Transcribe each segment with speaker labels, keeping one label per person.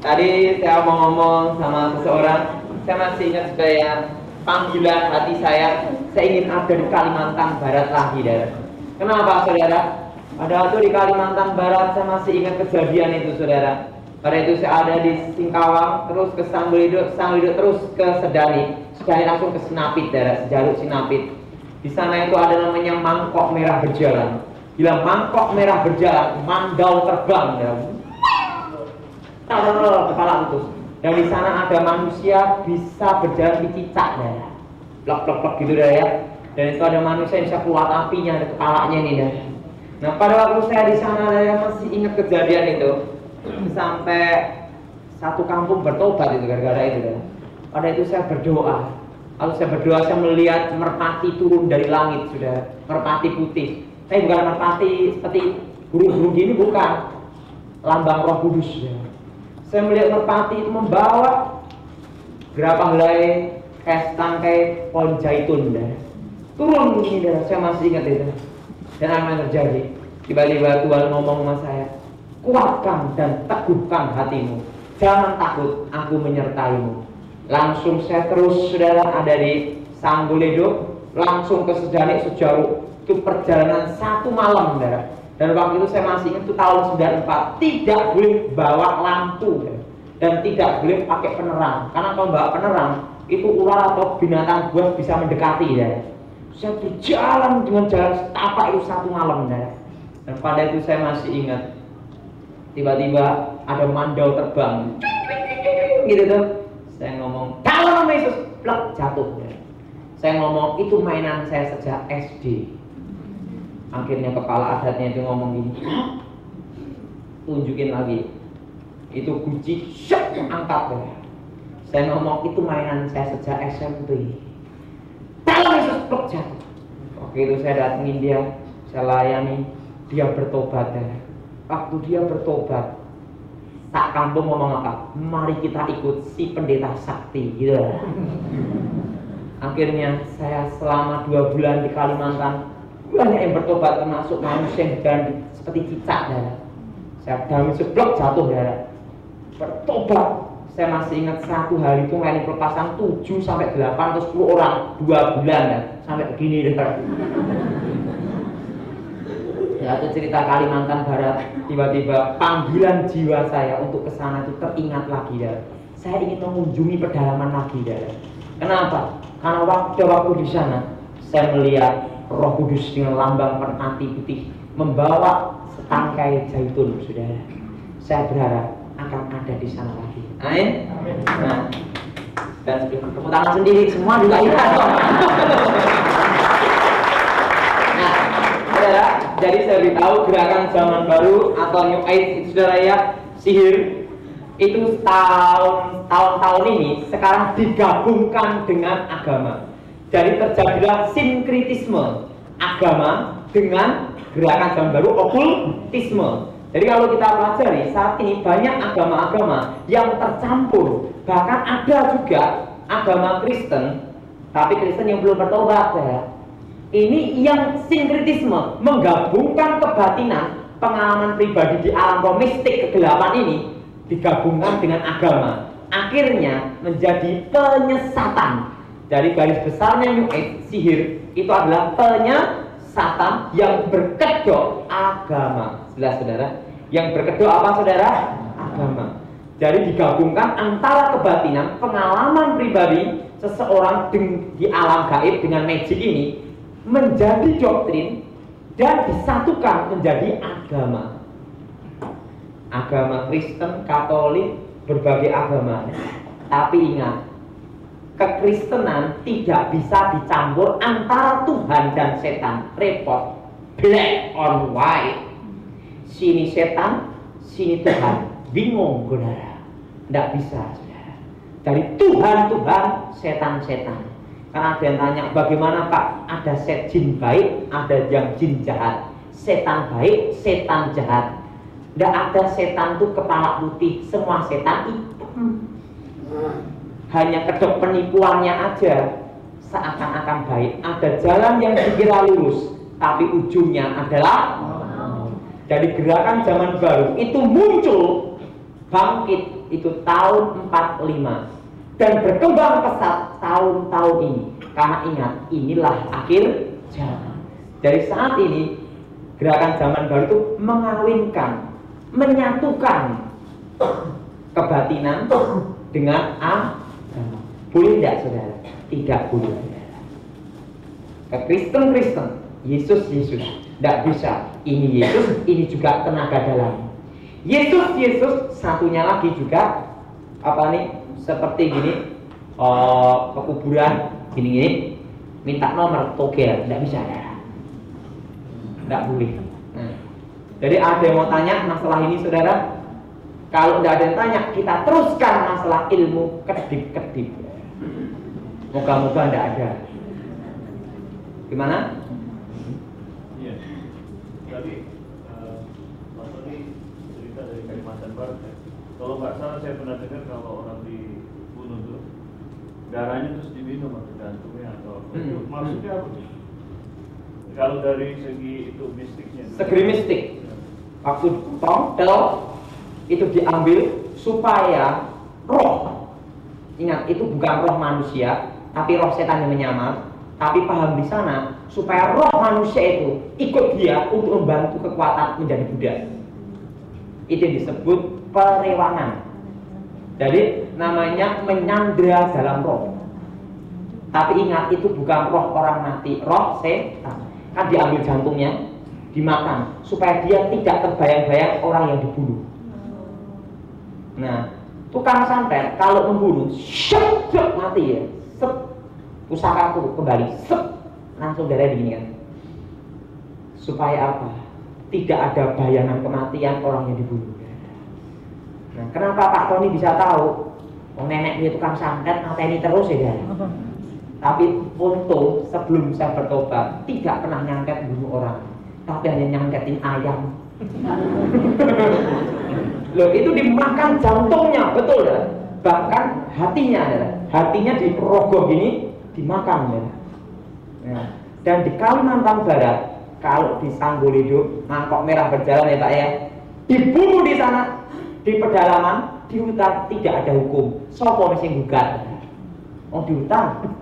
Speaker 1: Tadi saya mau ngomong sama seseorang, saya masih ingat supaya panggilan hati saya ingin ada di Kalimantan Barat lagi, saudara. Kenapa, saudara? Pada waktu di Kalimantan Barat saya masih ingat kejadian itu, saudara. Pada itu saya ada di Singkawang, terus ke Sangguliduk terus ke Sedani langsung ke Sinapit, saudara, Sejaluk Sinapit. Di sana itu ada namanya mangkok merah berjalan. Bila mangkok merah berjalan, mandau terbang, kepala putus. Dan di sana ada manusia bisa berjalan di cicak, plok gitu ya. Dan itu ada manusia yang bisa keluar apinya, ada kepalanya nih, Nah, pada waktu saya di sana, masih ingat kejadian itu. Sampai satu kampung bertobat itu gara-gara itu, Pada itu saya berdoa. Lalu saya berdoa, saya melihat merpati turun dari langit, sudah merpati putih. Tapi bukan merpati seperti burung-burung gini, bukan. Lambang Roh Kudus, Saya melihat merpati itu membawa berapa helai kayak setangkai pohon zaitun, turun begini, saya masih ingat itu. Dan apa yang terjadi? Tiba-tiba Tuhan ngomong sama saya, kuatkan dan teguhkan hatimu, jangan takut, aku menyertaimu. Langsung saya terus, saudara, ada di Sangguliduk, langsung ke Sedani Sejaluk. Itu perjalanan 1 malam, saudara. Dan waktu itu saya masih ingat, itu tahun 94. Tidak boleh bawa lampu, dan tidak boleh pakai penerang. Karena kalau bawa penerang, itu ular atau binatang buas bisa mendekati, saudara. Saya berjalan dengan jalan setapak itu 1 malam, saudara. Dan pada itu saya masih ingat, tiba-tiba ada mandau terbang, gitu tuh. Saya ngomong, kalau nama Yesus, plak, jatuh. Saya ngomong, itu mainan saya sejak SD. Akhirnya kepala adatnya itu ngomong gini, tunjukin lagi. Itu kunci, angkat. Saya ngomong, itu mainan saya sejak SMP. Kalau Yesus, plak, jatuh. Oke, itu saya datengin dia, saya layani, dia bertobat. Waktu dia bertobat, tak kampung ngomong apa? Mari kita ikut si pendeta sakti, gitu. Akhirnya saya selama 2 bulan di Kalimantan, banyak yang bertobat, termasuk manusia yang berjalan seperti cicak, Saya dalam seblok jatuh, bertobat. Saya masih ingat satu hari itu ngelain pelepasan 7 sampai 8 atau 10 orang 2 bulan, sampai begini, Ya, itu cerita Kalimantan Barat. Tiba-tiba panggilan jiwa saya untuk ke sana itu teringat lagi, Saya ingin mengunjungi pedalaman lagi, Kenapa? Karena waktu di sana saya melihat Roh Kudus dengan lambang merpati putih membawa setangkai zaitun, saudara. Saya berharap akan ada di sana lagi. Amin. Nah, dan tepuk tangan sendiri semua juga ingat. Jadi saya beritahu gerakan zaman baru atau New Age itu, saudara, ya, sihir itu tahun-tahun ini sekarang digabungkan dengan agama. Jadi terjadilah sinkritisme agama dengan gerakan zaman baru okultisme. Jadi kalau kita pelajari saat ini banyak agama-agama yang tercampur. Bahkan ada juga agama Kristen, tapi Kristen yang belum bertobat, Ini yang sinkritisme, menggabungkan kebatinan, pengalaman pribadi di alam roh mistik kegelapan ini digabungkan dengan agama. Akhirnya menjadi penyesatan. Dari garis besarnya New Age, sihir itu adalah penyesatan yang berkedok agama. Jelas, saudara? Yang berkedok apa, saudara? Agama. Jadi digabungkan antara kebatinan, pengalaman pribadi seseorang di alam gaib dengan magic ini menjadi doktrin dan disatukan menjadi agama. Agama Kristen, Katolik, berbagai agama. Tapi ingat, kekristenan tidak bisa dicampur antara Tuhan dan setan. Repot, black on white. Sini setan, sini Tuhan. Bingung, saudara. Tidak bisa, saudara. Dari Tuhan, setan. Karena ada yang tanya, bagaimana Pak? Ada jin baik, ada yang jin jahat. Setan baik, setan jahat. Tidak ada setan itu kepala putih, semua setan hitam. Hanya kedok penipuannya aja seakan-akan baik. Ada jalan yang dikira lurus, tapi ujungnya adalah. Dari gerakan zaman baru itu muncul bangkit itu tahun 45 dan berkembang pesat tahun-tahun ini. Karena ingat, inilah akhir zaman. Dari saat ini gerakan zaman baru itu mengawinkan, menyatukan kebatinan dengan agama. Boleh tidak saudara? Tidak boleh. Ke Kristen, Yesus, tidak bisa. Ini Yesus, ini juga tenaga dalam. Yesus, satunya lagi juga seperti gini, ke kuburan gini, minta nomor togel, tidak bisa ya, tidak boleh. Jadi ada yang mau tanya masalah ini saudara? Kalau tidak ada yang tanya, kita teruskan masalah ilmu kedip-kedip. Moga-moga tidak ada. Gimana?
Speaker 2: Iya. Tadi Mas Tony cerita dari Kalimantan Barat ya. Kalau nggak salah saya pernah dengar kalau orang dibunuh tuh darahnya terus diminum atau jantungnya atau itu maksudnya apa? Kalau dari segi itu mistiknya.
Speaker 1: Segi mistik. Waktu tongtel itu diambil supaya roh, ingat itu bukan roh manusia, tapi roh setan yang menyamar. Tapi paham di sana supaya roh manusia itu ikut dia untuk membantu kekuatan menjadi Buddha. Itu disebut perewangan. Jadi namanya menyandra dalam roh. Tapi ingat itu bukan roh orang mati, roh setan. Kan diambil jantungnya, dimakan supaya dia tidak terbayang-bayang orang yang dibunuh. Nah, tukang santet kalau membunuh, mati ya, pusakaku kembali, langsung darah begini kan. Supaya apa? Tidak ada bayangan kematian orang yang dibunuh. Nah, kenapa Pak Tony bisa tahu? Oh, nenek dia tukang santet, mateni terus ya. Tapi untung sebelum saya bertobat tidak pernah nyangket bunuh orang, tapi hanya nyangketin ayam. Loh, itu dimakan jantungnya, betul ya? Bahkan hatinya dirogoh gini, dimakan ya. Nah, dan di Kalimantan Barat, kalau di Sanggolido, mangkok merah berjalan ya Pak ya, dibunuh di sana, di pedalaman, di hutan tidak ada hukum. Sopo mesti gugat. Oh, di hutan.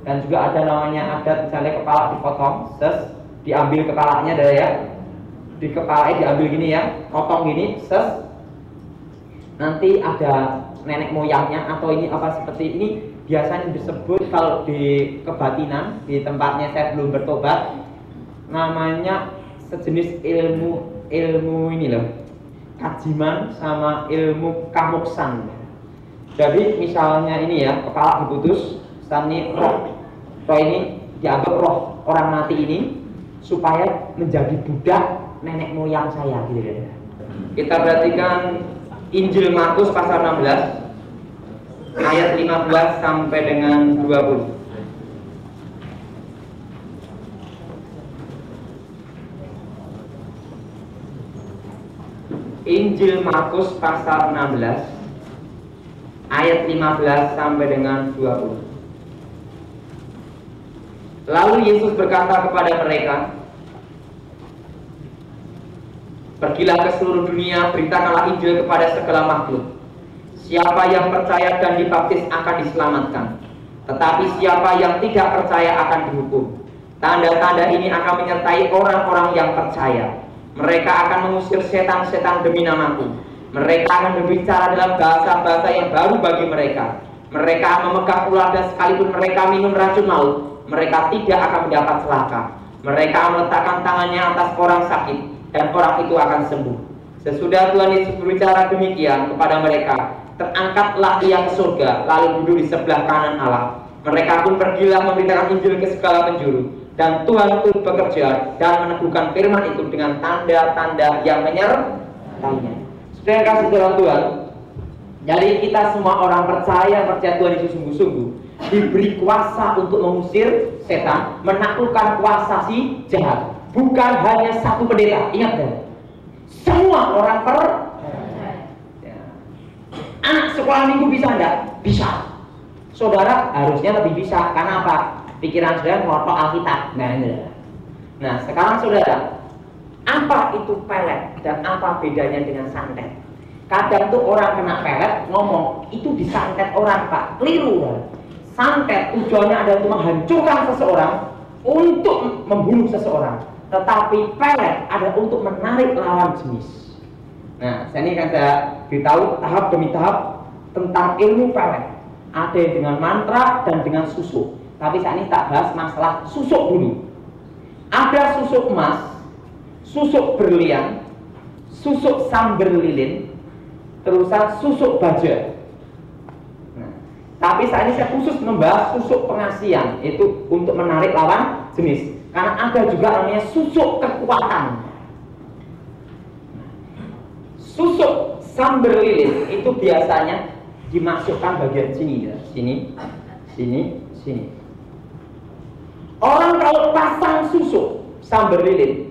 Speaker 1: Dan juga ada namanya adat misalnya kepala dipotong, diambil kepalanya dari ya, di kepalanya diambil gini ya, potong gini, nanti ada nenek moyangnya atau ini apa seperti ini, biasanya disebut kalau di kebatinan di tempatnya saya belum bertobat, namanya sejenis ilmu ini loh, kajiman sama ilmu kamuksan. Jadi misalnya ini ya, kepala diputus, ini roh ini dianggap roh orang mati ini supaya menjadi budak nenek moyang saya gitu ya. Kita perhatikan Injil Markus pasal 16 ayat 15 sampai dengan 20. Injil Markus pasal 16 ayat 15 sampai dengan 20. Lalu Yesus berkata kepada mereka, pergilah ke seluruh dunia, beritakanlah Injil kepada segala makhluk. Siapa yang percaya dan dibaptis akan diselamatkan, tetapi siapa yang tidak percaya akan dihukum. Tanda-tanda ini akan menyertai orang-orang yang percaya. Mereka akan mengusir setan-setan demi namaku. Mereka akan berbicara dalam bahasa-bahasa yang baru bagi mereka. Mereka akan memegang ular dan sekalipun mereka minum racun maut, mereka tidak akan mendapat celaka. Mereka akan meletakkan tangannya atas orang sakit dan orang itu akan sembuh. Sesudah Tuhan Yesus berbicara demikian kepada mereka, terangkatlah ia ke surga, lalu duduk di sebelah kanan Allah. Mereka pun pergilah memberitakan Injil ke segala penjuru, dan Tuhan itu bekerja dan meneguhkan firman itu dengan tanda-tanda yang menyertainya. Sudah kasih dalam Tuhan. Jadi kita semua orang percaya Tuhan Yesus sungguh-sungguh diberi kuasa untuk mengusir setan, menaklukkan kuasa si jahat. Bukan hanya satu pendeta, ingat ya. Semua orang ya. Anak sekolah minggu bisa enggak? Bisa. Saudara harusnya lebih bisa. Karena apa? Pikiran saudara ngotok Alkitab. Nah, sekarang saudara, apa itu pelet dan apa bedanya dengan santet? Kadang tuh orang kena pelet ngomong itu disantet orang, Pak. Keliru ya. Santet tujuannya adalah untuk menghancurkan seseorang, untuk membunuh seseorang. Tetapi pelet adalah untuk menarik lawan jenis. Nah, saya ini kan saya beritahu tahap demi tahap tentang ilmu pelet. Ada yang dengan mantra dan dengan susuk. Tapi saya ini tak bahas masalah susuk dulu. Ada susuk emas, susuk berlian, susuk samber lilin, terusan susuk baja. Nah, tapi saat ini saya khusus membahas susuk pengasihan, itu untuk menarik lawan jenis. Karena ada juga namanya susuk kekuatan. Susuk samber lilin itu biasanya dimasukkan bagian sini, ya. Sini. Orang kalau pasang susuk samber lilin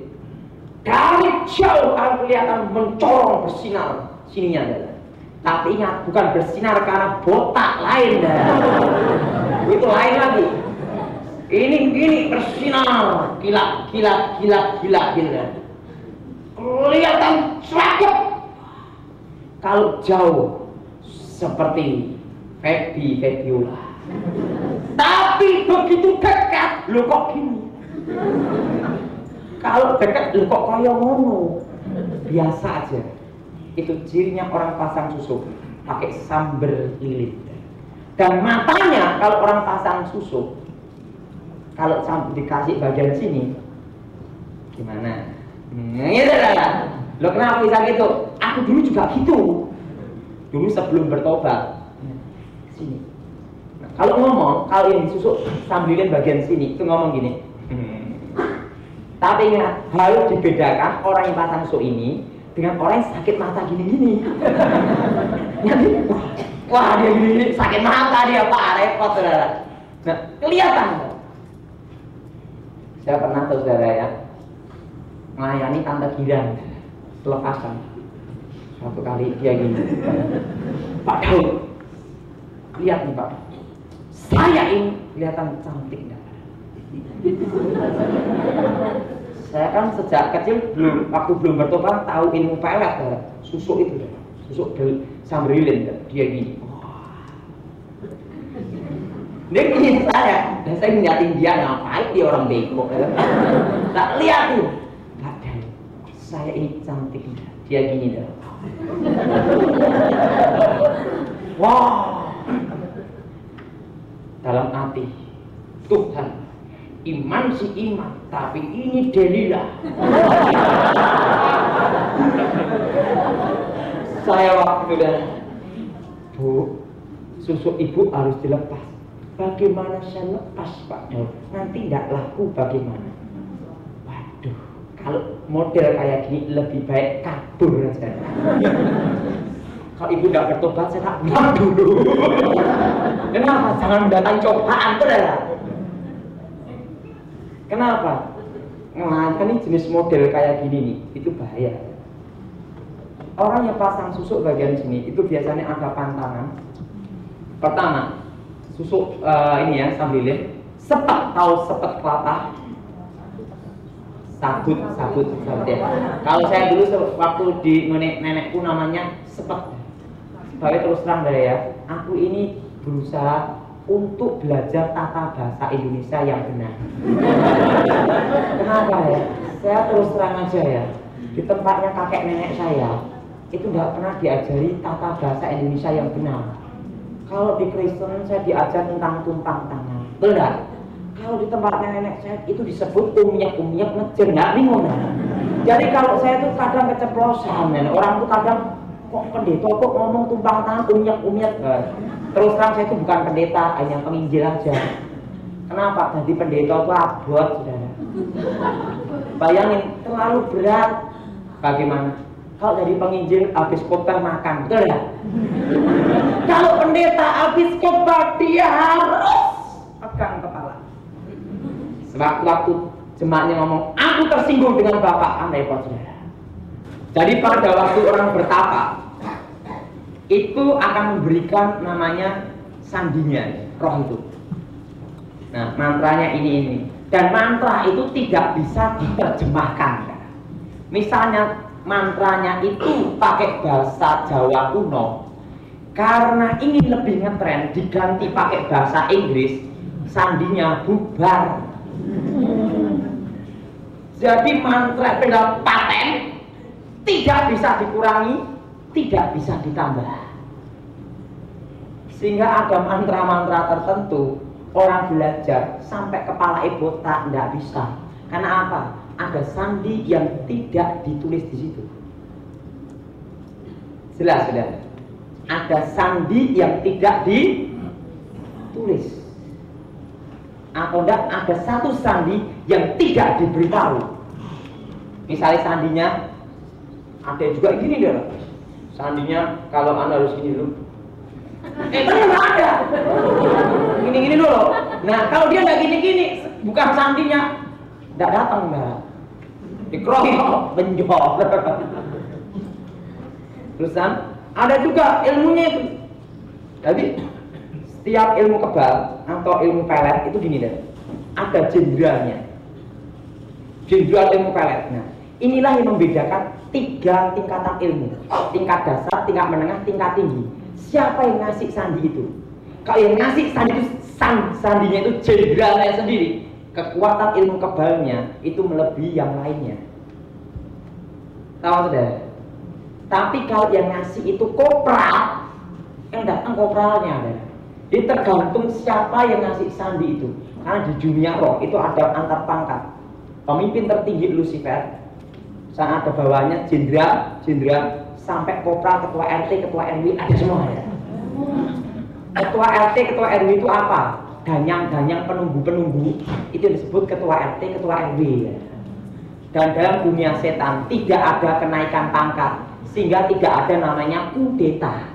Speaker 1: dari jauh akan kelihatan mencorong bersinar. Sininya adalah. Tapi ingat, bukan bersinar karena botak lain dah. Itu lain lagi. Ini bersinar, kilat. Kelihatan cakep. Kalau jauh seperti Febiola. Tapi begitu dekat, lu kok gini. Kalau dekat, lu kok kaya ngono. Biasa aja. Itu cirinya orang pasang susuk pakai samber lilin. Dan matanya kalau orang pasang susuk, kalau sambil dikasih bagian sini, gimana? Gitu lah. Lo kenapa bisa gitu? Aku dulu juga gitu. Dulu sebelum bertobat. Sini. Nah, kalau ngomong, kalau yang disusuk sambil lilin bagian sini, itu ngomong gini. Tapi ingat, harus dibedakan orang yang pasang susuk ini dengan orang yang sakit mata gini-gini. Wah, dia gini-gini sakit mata dia, Pak, repot saudara. Nah, kelihatan. Saya pernah tuh saudara ya melayani tante Giran pelepasan. Suatu kali dia gini, Pak Daud, lihat nih Pak, saya ini kelihatan cantik. Saya kan sejak kecil waktu belum bertobat tahu ilmu pelet, susuk itu, susuk sambil lilin, dia gini. Dia gini saya, dan saya ngeliatin dia ngapain dia orang bego. Tak lihat tuh, saya ini cantik, dia gini dah. Wah, dalam hati Tuhan. Iman si iman, tapi ini Delila. Saya waktu itu Bu, susuk ibu harus dilepas. Bagaimana saya lepas Pak? Nanti tidak laku bagaimana? Waduh, kalau model kayak gini lebih baik kabur aja. Kalau ibu tidak bertobat, saya tak bilang dulu. Kenapa? Jangan mendatangi cobaan, saudara. Kenapa? Nah, kan ini jenis model kayak gini nih, itu bahaya. Orang yang pasang susuk bagian sini itu biasanya ada pantangan. Pertama, susuk ini ya sambil lilin, sepet, tahu sepet kelapa? Sabut ya. Kalau saya dulu waktu di nenekku namanya sepet. Tapi terus terang dah ya, aku ini berusaha untuk belajar tata bahasa Indonesia yang benar. Kenapa ya? Saya terus terang aja ya, di tempatnya kakek nenek saya itu nggak pernah diajari tata bahasa Indonesia yang benar. Kalau di Kristen saya diajar tentang tumpang tangan, benar. Kalau di tempatnya nenek saya itu disebut umyak ngejer, nggak bingung. Jadi kalau saya tuh kadang keceplosan, orang tuh kadang kok pendeta kok ngomong tumpang tangan umyak. Terus terang saya itu bukan pendeta, hanya penginjil aja. Kenapa? Jadi pendeta itu abot, saudara. Bayangin, terlalu berat. Bagaimana? Kalau jadi penginjil, habis khotbah makan, betul ya? Kalau pendeta habis khotbah, dia harus pegang kepala. Sewaktu-waktu jemaatnya ngomong, aku tersinggung dengan Bapak, repot, saudara. Jadi pada waktu orang bertapa, itu akan memberikan namanya sandinya, roh itu. Nah, mantranya ini. Dan mantra itu tidak bisa diterjemahkan. Misalnya mantranya itu pakai bahasa Jawa kuno karena ingin lebih ngetren, diganti pakai bahasa Inggris, sandinya bubar. Jadi mantra adalah paten, tidak bisa dikurangi, tidak bisa ditambah. Sehingga ada mantra-mantra tertentu orang belajar sampai kepala botak, tidak bisa. Karena apa? Ada sandi yang tidak ditulis di situ. Jelas sudah. Ada sandi yang tidak ditulis. Atau enggak ada satu sandi yang tidak diberitahu. Misalnya sandinya ada juga gini deh. Sandinya kalau Anda harus gini dulu. Kan nggak ada. Gini-gini dulu. Nah kalau dia nggak gini-gini, bukan sandinya, nggak datang nggak. Dikeroyok, benjol. Terusan ada juga ilmunya itu. Jadi setiap ilmu kebal atau ilmu pelet itu gini deh, ada jenderalnya, jenderal ilmu pelet. Nah, inilah yang membedakan 3 tingkatan ilmu: tingkat dasar, tingkat menengah, tingkat tinggi. Siapa yang ngasih sandi itu? Kalau yang ngasih sandi itu sandinya itu jenderalnya sendiri, kekuatan ilmu kebalnya itu melebihi yang lainnya. Tahu sudah? Tapi kalau yang ngasih itu kopral, yang datang kopralnya ada. Jadi tergantung siapa yang ngasih sandi itu. Karena di dunia roh itu ada antar pangkat. Pemimpin tertinggi Lucifer, sana ada bawahnya jenderal, sampai kopral, ketua RT, ketua RW, ada semua ya. Ketua RT, ketua RW itu apa? Danyang, penunggu, itu disebut ketua RT, ketua RW ya. Dan dalam dunia setan tidak ada kenaikan pangkat, sehingga tidak ada namanya kudeta.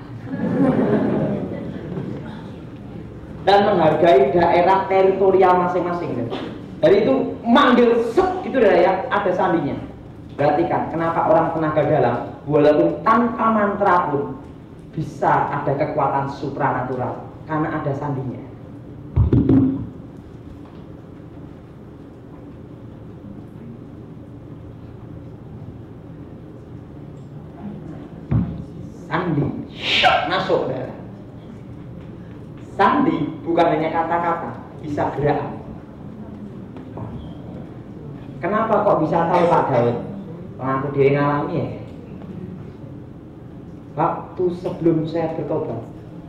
Speaker 1: Dan menghargai daerah teritorial masing-masing. Dari itu manggil set gitu ya, ada sandinya. Perhatikan kenapa orang tenaga dalam walaupun tanpa mantra pun bisa ada kekuatan supranatural karena ada sandinya. Sandi masuk darah. Sandi bukan hanya kata-kata, bisa gerak. Kenapa kok bisa tahu Pak Daud? Pengaku diri ngalami ya. Waktu sebelum saya bertobat,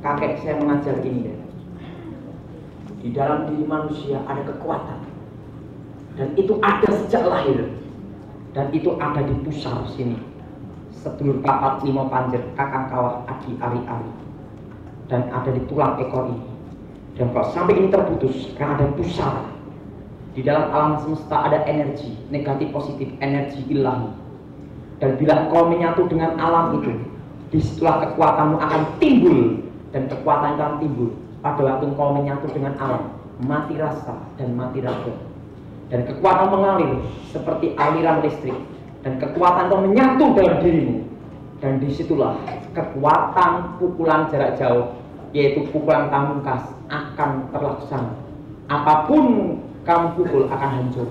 Speaker 1: kakek saya mengajar ini ya. Di dalam diri manusia ada kekuatan, dan itu ada sejak lahir, dan itu ada di pusar sini. Sedulur papat limo panjer, kakang kawah adi ari-ari, dan ada di tulang ekor ini. Dan kalau sampai ini terputus, karena ada pusar. Di dalam alam semesta ada energi negatif positif, energi ilahi. Dan bila kau menyatu dengan alam itu, disitulah kekuatanmu akan timbul. Dan kekuatan itu akan timbul pada waktu kau menyatu dengan alam, mati rasa dan mati raga. Dan kekuatan mengalir seperti aliran listrik. Dan kekuatan itu menyatu dalam dirimu. Dan disitulah kekuatan pukulan jarak jauh, yaitu pukulan pamungkas, akan terlaksana. Apapun kamu pukul akan hancur.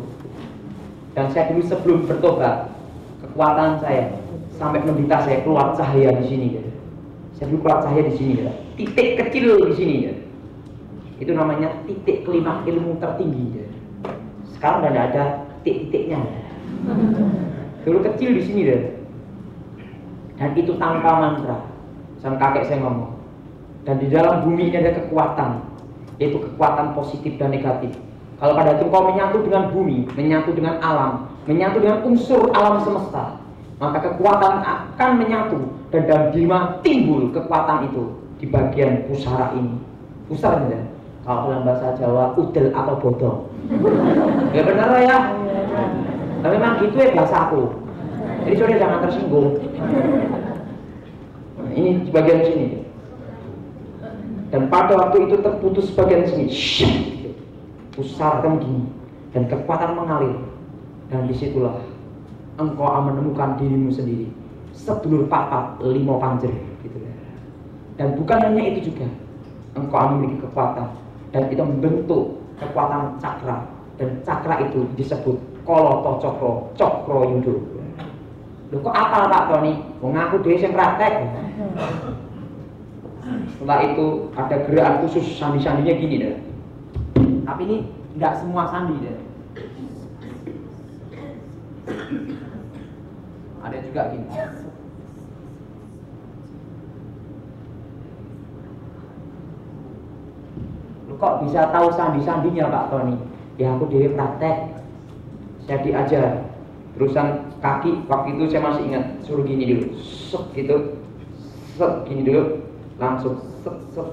Speaker 1: Dan saya dulu sebelum bertobat, kekuatan saya sampai mendita saya keluar cahaya di sini. Saya dulu keluar cahaya di sini, titik kecil di sini. Itu namanya titik kelima ilmu tertinggi. Sekarang udah ada titik-titiknya. Dulu kecil di sini deh. Dan itu tanpa mantra. Sama kakek saya ngomong. Dan di dalam bumi ini ada kekuatan, yaitu kekuatan positif dan negatif. Kalau pada itu kau menyatu dengan bumi, menyatu dengan alam, menyatu dengan unsur alam semesta, maka kekuatan akan menyatu dan dalam dirimu timbul kekuatan itu di bagian pusara ini. Pusara ini, kalau dalam bahasa Jawa udel atau bodong. Ya benar ya. Tapi memang gitu ya bahasa aku. Jadi saudara jangan tersinggung. Nah, ini di bagian sini. Dan pada waktu itu terputus bagian sini. Pusar kan gini, dan kekuatan mengalir, dan disitulah engkau akan menemukan dirimu sendiri, sedulur papat limo panjer, gitu. Dan bukan hanya itu juga, engkau akan memiliki kekuatan, dan itu membentuk kekuatan cakra, dan cakra itu disebut koloto cokro, cokro yudo. Loh kok apal Pak Tony? Wong aku dhewe sing praktek. Setelah itu ada gerakan khusus sandi-sandinya gini deh. Tapi ini nggak semua sandi deh. Ada juga gini. Lu kok bisa tahu sandi-sandinya Pak Tony? Ya aku dhewe praktek. Saya diajar. Terusan kaki waktu itu saya masih ingat suruh gini dulu. Set gitu. Set gini dulu. Langsung set set.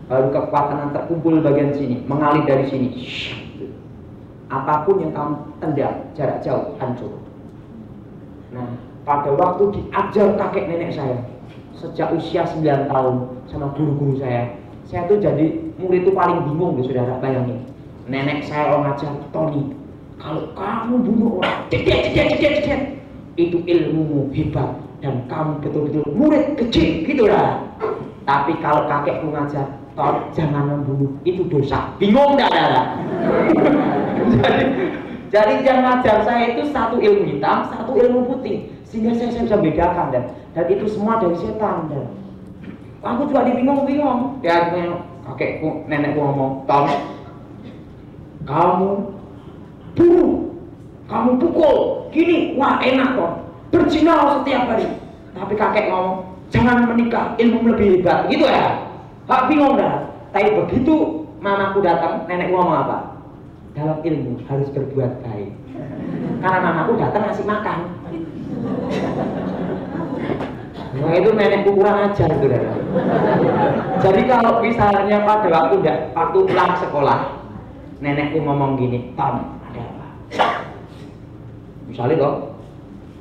Speaker 1: Baru kekuatan yang terkumpul bagian sini, mengalir dari sini. Apapun yang kamu tendang jarak jauh hancur. Nah, pada waktu diajar kakek nenek saya sejak usia 9 tahun sama guru-guru saya tuh jadi murid itu paling bingung loh saudara, bayangin. Nenek saya ngajar Tony, kalau kamu bunuh orang, itu ilmumu hebat dan kamu betul-betul murid kecil gitu lah. Tapi kalau kakekku ngajar, Ton, jangan membunuh, itu dosa. Bingung enggak ada? jadi yang ngajar saya itu satu ilmu hitam, satu ilmu putih, sehingga saya bisa bedakan dan itu semua dari setan. Dan aku juga dibingung-bingung. Ya kakekku, nenekku ngomong, Ton, kamu bunuh, kamu pukul, gini, wah enak Ton, berzina setiap hari. Tapi kakek ngomong, jangan menikah, ilmu lebih hebat, gitu ya. Pak bingung dah. Tapi begitu mamaku datang, nenekku ngomong apa? Dalam ilmu harus berbuat baik. Karena mamaku datang ngasih makan. Nah itu nenekku kurang ajar itu dah. Jadi kalau misalnya pada waktu pulang sekolah, nenekku ngomong gini, Tom, ada apa? Misalnya toh,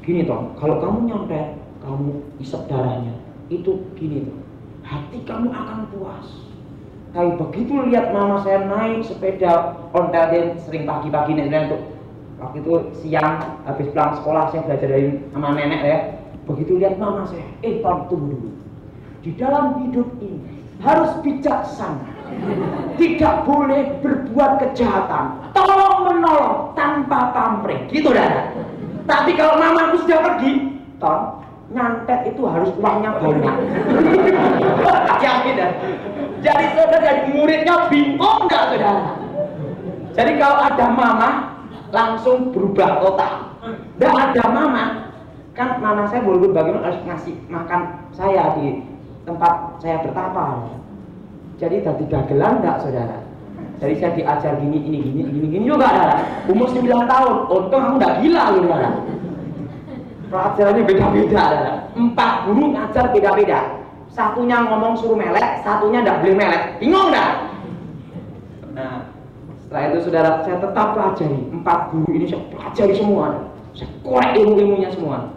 Speaker 1: gini Tom, kalau kamu nyontek, kamu isep darahnya, itu gini toh, hati kamu akan puas. Tapi begitu lihat mama saya naik sepeda ontel, sering pagi-pagi nenek tuh, waktu itu siang habis pulang sekolah saya belajar dari sama nenek ya. Begitu lihat mama saya, Tom tunggu dulu. Di dalam hidup ini harus bijaksana, tidak boleh berbuat kejahatan, tolong menolong tanpa pamrih, gitu dah. Tapi kalau mamaku sudah pergi, Tom, nyantet itu harus uangnya banyak. Yakin dah. Jadi saudara jadi muridnya bingung nggak saudara? Jadi kalau ada mama langsung berubah total. Dan ada mama, kan mama saya boleh bagaimana harus ngasih makan saya di tempat saya bertapa. Jadi tadi dagelan nggak saudara? Jadi saya diajar gini juga ada. Umur 9 tahun, untung kamu nggak gila loh saudara. Pelajarannya beda-beda ada. 4 guru ngajar beda-beda. Satunya ngomong suruh melek, satunya nggak boleh melek. Bingung nggak? Nah, setelah itu saudara, saya tetap pelajari 4 guru ini, saya pelajari semua. Saya korek ilmu-ilmunya semua.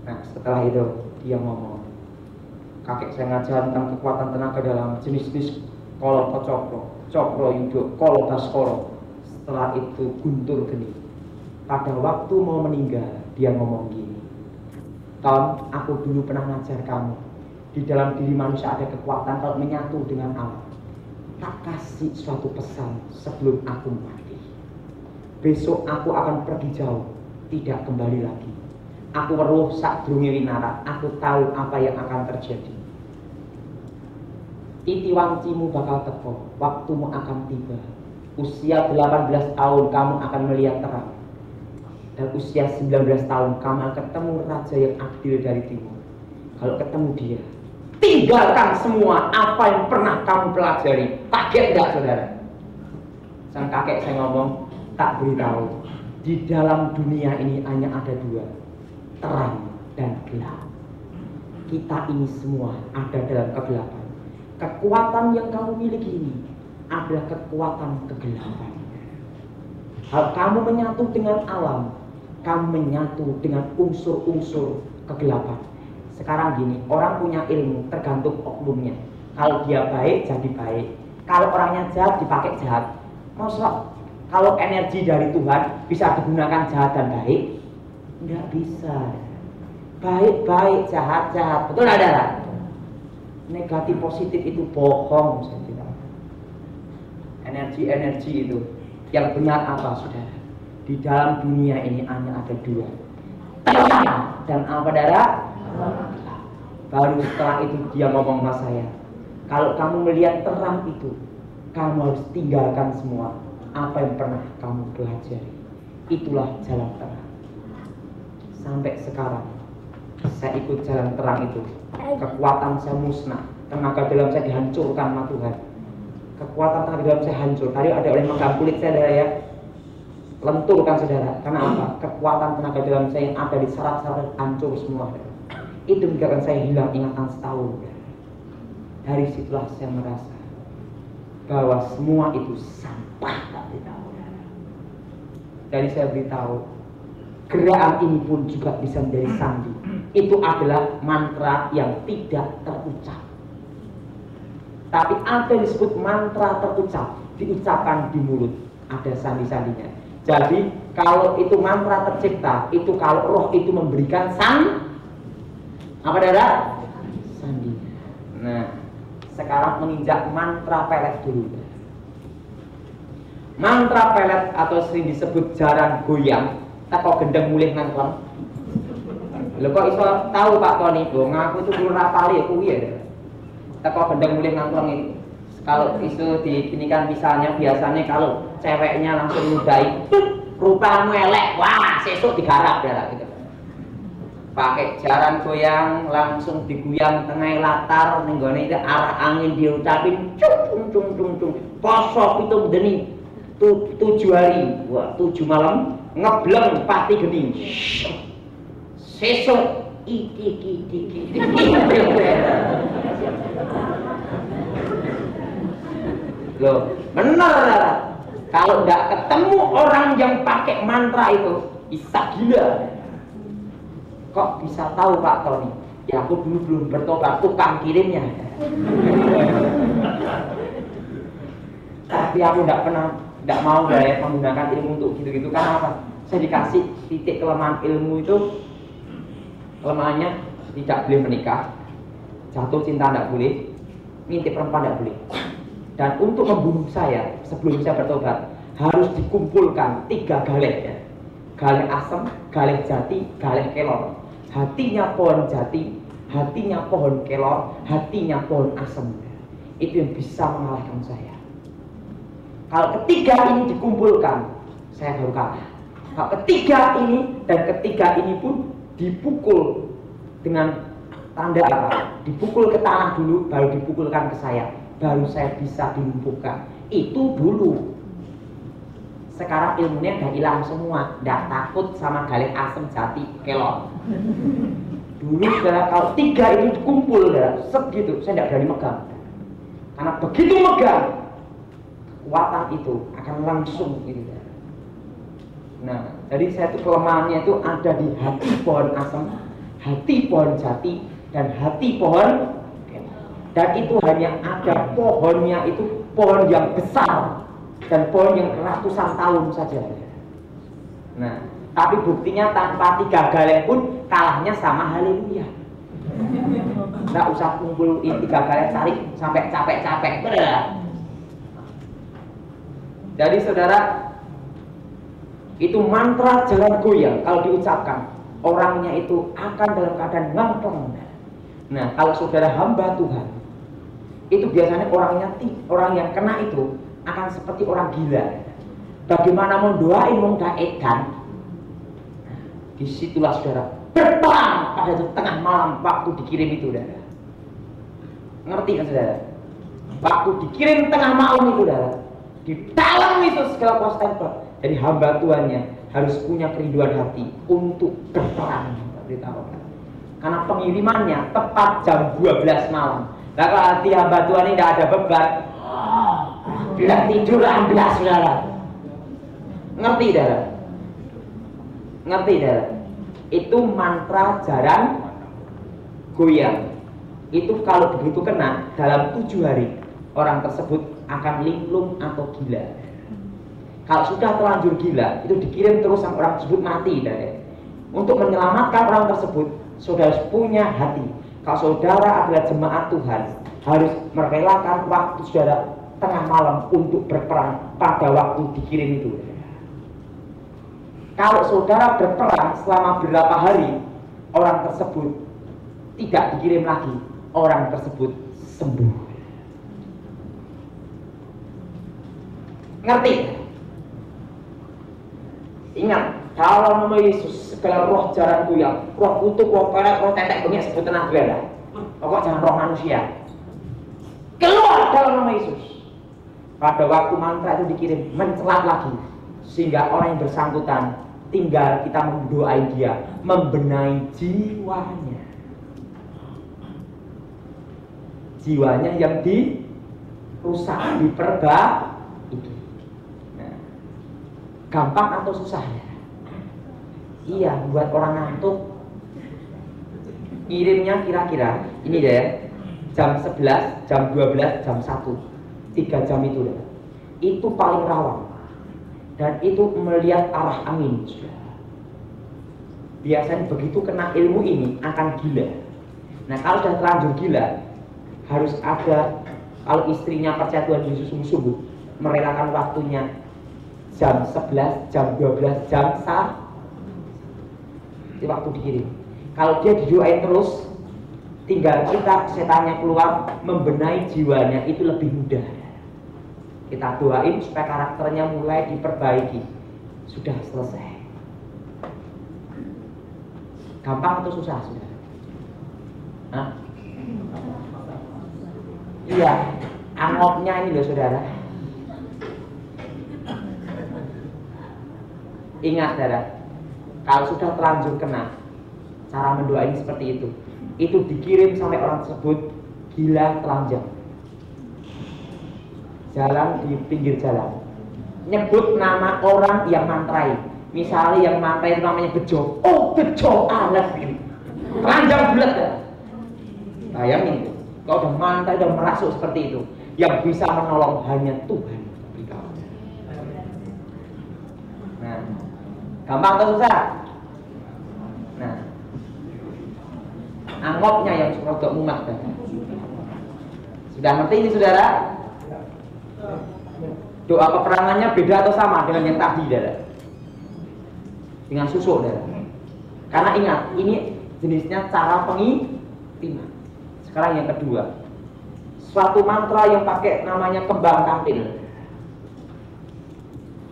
Speaker 1: Nah, setelah itu dia ngomong, kakek saya ngajar tentang kekuatan tenaga dalam jenis-jenis kolo cokro, cokro yudo, kolo baskoro. Setelah itu guntur geni. Pada waktu mau meninggal, dia ngomong gini, Tom, aku dulu pernah ngajar kamu. Di dalam diri manusia ada kekuatan kalau menyatu dengan alam. Tak kasih suatu pesan sebelum aku mati. Besok aku akan pergi jauh, tidak kembali lagi. Aku weruh sak durunge winara, aku tahu apa yang akan terjadi. Iti wancimu bakal teko, waktumu akan tiba. Usia 18 tahun kamu akan melihat terang. Dan usia 19 tahun kamu akan ketemu raja yang adil dari timur. Kalau ketemu dia, tinggalkan semua apa yang pernah kamu pelajari. Kaget enggak saudara? Sang kakek saya ngomong, tak beritahu, di dalam dunia ini hanya ada 2, terang dan gelap. Kita ini semua ada dalam kegelapan. Kekuatan yang kamu miliki ini adalah kekuatan kegelapan. Kalau kamu menyatu dengan alam, kamu menyatu dengan unsur-unsur kegelapan. Sekarang gini, orang punya ilmu tergantung oknumnya. Kalau dia baik jadi baik, kalau orangnya jahat dipakai jahat. Maksudnya kalau energi dari Tuhan bisa digunakan jahat dan baik? Enggak bisa. Baik-baik, jahat-jahat. Betul ada? Negatif positif itu bohong, saya bilang. Energi-energi itu yang benar apa saudara? Di dalam dunia ini hanya ada dua, terang dan apa darah. Baru setelah itu dia ngomong sama saya, kalau kamu melihat terang itu, kamu harus tinggalkan semua apa yang pernah kamu pelajari. Itulah jalan terang. Sampai sekarang saya ikut jalan terang itu. Kekuatan saya musnah, tenaga dalam saya dihancurkan sama Tuhan. Kekuatan tenaga dalam saya hancur. Tadi ada oleh megang kulit saya, saudara ya, lenturkan saudara. Karena apa? Kekuatan tenaga dalam saya yang ada di saraf-saraf hancur semua. Itu menyebabkan saya hilang ingatan setahun. Dari situlah saya merasa bahwa semua itu sampah, tak beritahu. Dari saya beritahu, gerakan ini pun juga bisa menjadi sandi. Itu adalah mantra yang tidak terucap. Tapi apa yang disebut mantra terucap, diucapkan di mulut, ada sandi-sandinya. Jadi kalau itu mantra tercipta, itu kalau roh itu memberikan apa darah? Sandi. Nah, sekarang menginjak mantra pelet dulu. Mantra pelet atau sering disebut jaran goyang, teko gendeng mulih nangkleng. Lho kok iso tahu Pak Tony? Lho ngaku itu kulo rapali kuwi ya. Teko gendeng mulih nangkleng ini. Kalau itu diinikan misalnya biasanya kalau ceweknya langsung nyudahi, rupamu elek, wah sesuk digarap ya gitu. Pakai jaran goyang langsung diguyang tengah latar ning gone itu arah angin diucapin cung cung cung cung. Poso pitung deni 7 hari, wah 7 malam ngebleng pati geni. Sesuk iki. Loh, benar. Kalau nggak ketemu orang yang pakai mantra itu, bisa gila. Kok bisa tahu Pak Tony? Ya aku dulu belum bertobat, tukang kirimnya. Tapi aku nggak mau ya menggunakan ilmu untuk gitu-gitu. Karena apa? Saya dikasih titik kelemahan ilmu itu. Kelemahannya tidak boleh menikah, jatuh cinta tidak boleh, ngintip perempuan tidak boleh. Dan untuk membunuh saya sebelum saya bertobat harus dikumpulkan 3 galeh ya. Galeh asem, galeh jati, galeh kelor. Hatinya pohon jati, hatinya pohon kelor, hatinya pohon asem. Itu yang bisa mengalahkan saya. Kalau ketiga ini dikumpulkan, saya baru kalah. Kalau ketiga ini dan ketiga ini pun dipukul dengan tanda apa? Dipukul ke tanah dulu, baru dipukulkan ke saya, baru saya bisa dilumpuhkan. Itu dulu. Sekarang ilmunya udah hilang semua, nggak takut sama galeh asem jati kelor. Dulu kalau 3 itu dikumpul, segitu saya nggak berani megang. Karena begitu megang, kekuatan itu akan langsung gitu. Nah, jadi saya itu kelemahannya itu ada di hati pohon asem, hati pohon jati, dan hati pohon. Dan itu hanya ada pohonnya itu pohon yang besar dan pohon yang ratusan tahun saja. Nah, tapi buktinya tanpa 3 galeh pun kalahnya sama haleluya. Nggak usah kumpulin 3 galeh cari sampai capek-capek, bener. Jadi saudara, itu mantra jalan goyang kalau diucapkan orangnya itu akan dalam keadaan ngangkleng. Nah, kalau saudara hamba Tuhan itu biasanya orang yang kena itu akan seperti orang gila. Bagaimana mau doain mau edan? Disitulah saudara berperang pada itu tengah malam waktu dikirim itu, saudara. Ngerti kan saudara? Waktu dikirim tengah malam itu, saudara, di dalam itu segala kuasa tempat. Jadi hamba Tuhannya harus punya kerinduan hati untuk berperang. Karena pengirimannya tepat jam 12 malam. Nah kalau hati hamba Tuhan ini tidak ada beban, tidak tidur ambilas, saudara. Ngerti, saudara? Ngerti, saudara? Itu mantra jaran goyang. Itu kalau begitu kena dalam 7 hari orang tersebut akan linglung atau gila. Kalau sudah terlanjur gila, itu dikirim terus sampai orang tersebut mati, saudara. Untuk menyelamatkan orang tersebut, saudara harus punya hati. Kalau saudara adalah jemaat Tuhan, harus merelakan waktu saudara tengah malam untuk berperang pada waktu dikirim itu. Kalau saudara berperang selama berapa hari, orang tersebut tidak dikirim lagi, orang tersebut sembuh. Ngerti? Ingat, kalau nama Yesus, segala roh jaran kuyang, roh kutuk, roh pelet, roh tetek bengek sebut tenang bela. Pokok jangan roh manusia. Keluar dalam nama Yesus. Pada waktu mantra itu dikirim, mencelat lagi, sehingga orang yang bersangkutan tinggal kita mendoain dia, membenahi jiwanya. Jiwanya yang dirusak, diperbaiki. Nah, gampang atau susah ya? Iya, buat orang ngantuk. Kirimnya kira-kira ini deh, jam 11, jam 12, jam 1, 3 jam itu deh. Itu paling rawan. Dan itu melihat arah angin. Biasanya begitu kena ilmu ini akan gila. Nah, kalau sudah terlanjur gila, harus ada, kalau istrinya percaya Tuhan Yesus sungguh-sungguh, merelakan waktunya jam 11, jam 12, jam 1 di waktu dikirim. Kalau dia didoain terus, tinggal kita setannya keluar, membenahi jiwanya itu lebih mudah. Kita doain supaya karakternya mulai diperbaiki. Sudah selesai. Gampang atau susah sudah? Hah? Iya, angopnya ini loh saudara. Ingat saudara, kalau sudah terlanjur kena, cara mendoain seperti itu. Itu dikirim sampai orang tersebut gila telanjang. Jalan di pinggir jalan, nyebut nama orang yang mantrai. Misalnya yang mantrai itu namanya Bejo. Oh Bejo alat ini telanjang bulat ya. Bayangin itu, kalau udah mantrai, udah merasuk seperti itu, yang bisa menolong hanya Tuhan. Nah, gampang atau susah? Nah, angopnya yang rodok mumat. Sudah ngerti ini saudara? Doa peperangannya beda atau sama dengan yang tadi, saudara? Dengan susuk, saudara. Karena ingat, ini jenisnya cara pengiriman. Sekarang yang kedua, suatu mantra yang pakai namanya kembang kantil,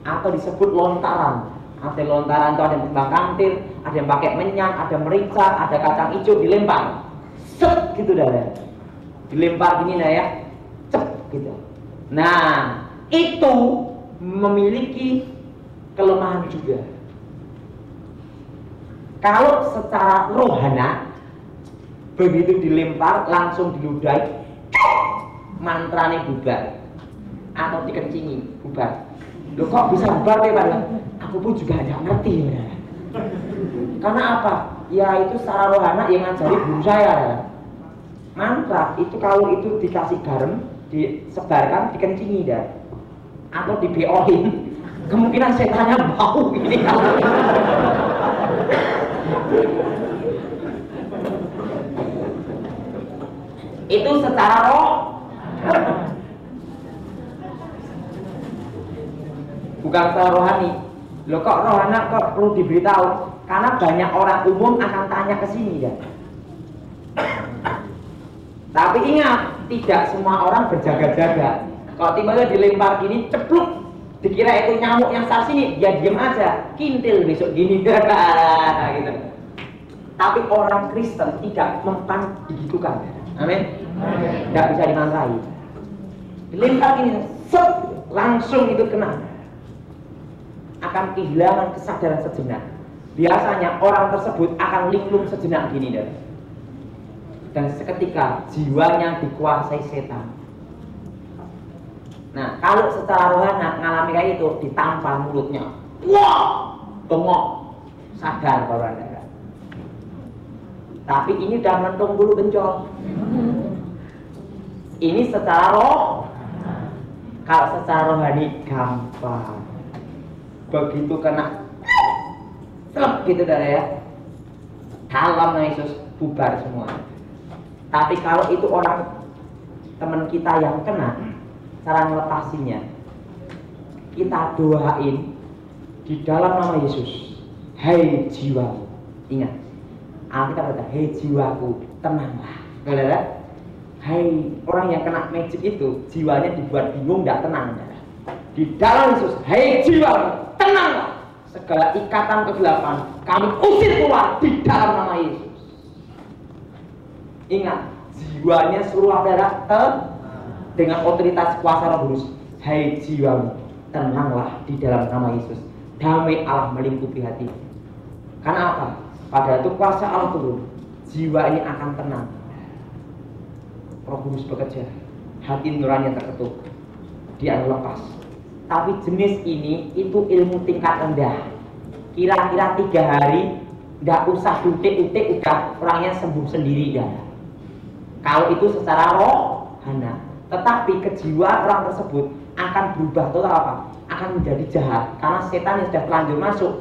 Speaker 1: atau disebut lontaran. Ada lontaran itu ada yang kembang kantil, ada yang pakai menyan, ada merica, ada kacang hijau, dilempar, set gitu, saudara. Dilempar gini lah ya, cep gitu. Nah, itu memiliki kelemahan juga. Kalau secara rohana, begitu dilempar langsung diludahi, mantranya bubar atau dikencingi bubar. Loh kok bisa bubar ya Pak? Aku pun juga tidak ngerti ya. Karena apa? Ya itu secara rohana yang ngajari guru saya ya. Mantra itu kalau itu dikasih garam, disebarkan, dikencingi dah, atau di BO-in, kemungkinan setannya bau ini kalau itu secara roh, bukan secara rohani. Loh kok rohana kok perlu diberitahu? Karena banyak orang umum akan tanya ke sini ya. Tapi ingat, tidak semua orang berjaga-jaga. Kalau tiba-tiba dilempar gini, cepluk, dikira itu nyamuk yang sar sini, ya diem aja, kintil besok gini, gitu. Tapi orang Kristen tidak mempan digitukan. Amin. Tidak bisa dimantrai. Dilempar gini, set, langsung itu kena. Akan kehilangan kesadaran sejenak. Biasanya orang tersebut akan linglung sejenak gini deh. Dan seketika jiwanya dikuasai setan. Nah, kalau secara rohani ngalami kayak itu, ditampar mulutnya, wah, bengok, sadar baru Anda. Tapi ini udah mentung dulu bencol. Ini secara roh. Kalau secara rohani gampang. Begitu kena, selep gitu dah ya. Dalam Yesus bubar semua. Tapi kalau itu orang teman kita yang kena, cara melepasinya, kita doain di dalam nama Yesus. hai jiwaku. Ingat, Alkitab berkata, hai jiwaku, tenanglah. Saudara, hai orang yang kena magic itu, jiwanya dibuat bingung, tidak tenang. Saudara. Di dalam Yesus, hai jiwaku, tenanglah. Segala ikatan kegelapan kami usir keluar di dalam nama Yesus. Ingat, jiwanya suruh saudara dengan otoritas kuasa Roh Kudus. Hai jiwamu, tenanglah di dalam nama Yesus. Damai Allah melingkupi hati. Karena apa? Pada itu kuasa Allah turun, jiwa ini akan tenang. Roh Kudus bekerja, hati nurani yang terketuk, dia lepas. Tapi jenis ini itu ilmu tingkat rendah. Kira-kira 3 hari, tidak usah utik-utik, udah orangnya sembuh sendiri dah. Kalau itu secara rohana, tetapi kejiwaan orang tersebut akan berubah total apa? Akan menjadi jahat karena setan yang sudah terlanjur masuk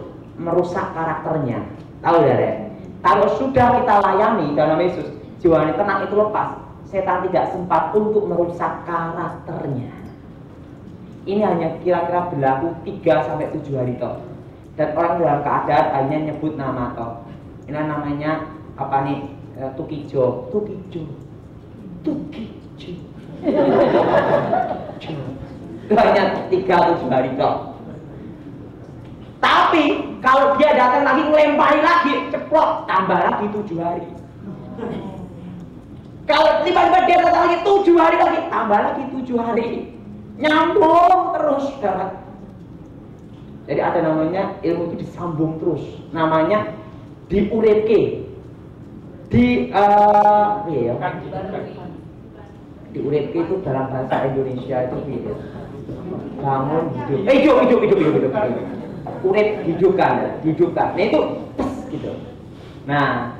Speaker 1: merusak karakternya. Tahu ya? Kalau sudah kita layani dalam Yesus, jiwanya tenang itu lepas, setan tidak sempat untuk merusak karakternya. Ini hanya kira-kira berlaku 3-7 hari toh. Dan orang dalam keadaan hanya nyebut nama toh. Ini namanya apa nih? Tukijo. Itu hanya 3-7 hari toh. Tapi kalau dia datang lagi ngelempari lagi, ceplok, tambah lagi 7 hari. Kalau tiba-tiba dia datang lagi 7 hari lagi, tambah lagi 7 hari. Nyambung terus, saudara. Jadi ada namanya ilmu itu disambung terus. Namanya diurepke. Diurepke itu dalam bahasa Indonesia itu bangun hidup. Hidup. Urip hidupkan. Nah itu gitu. Nah,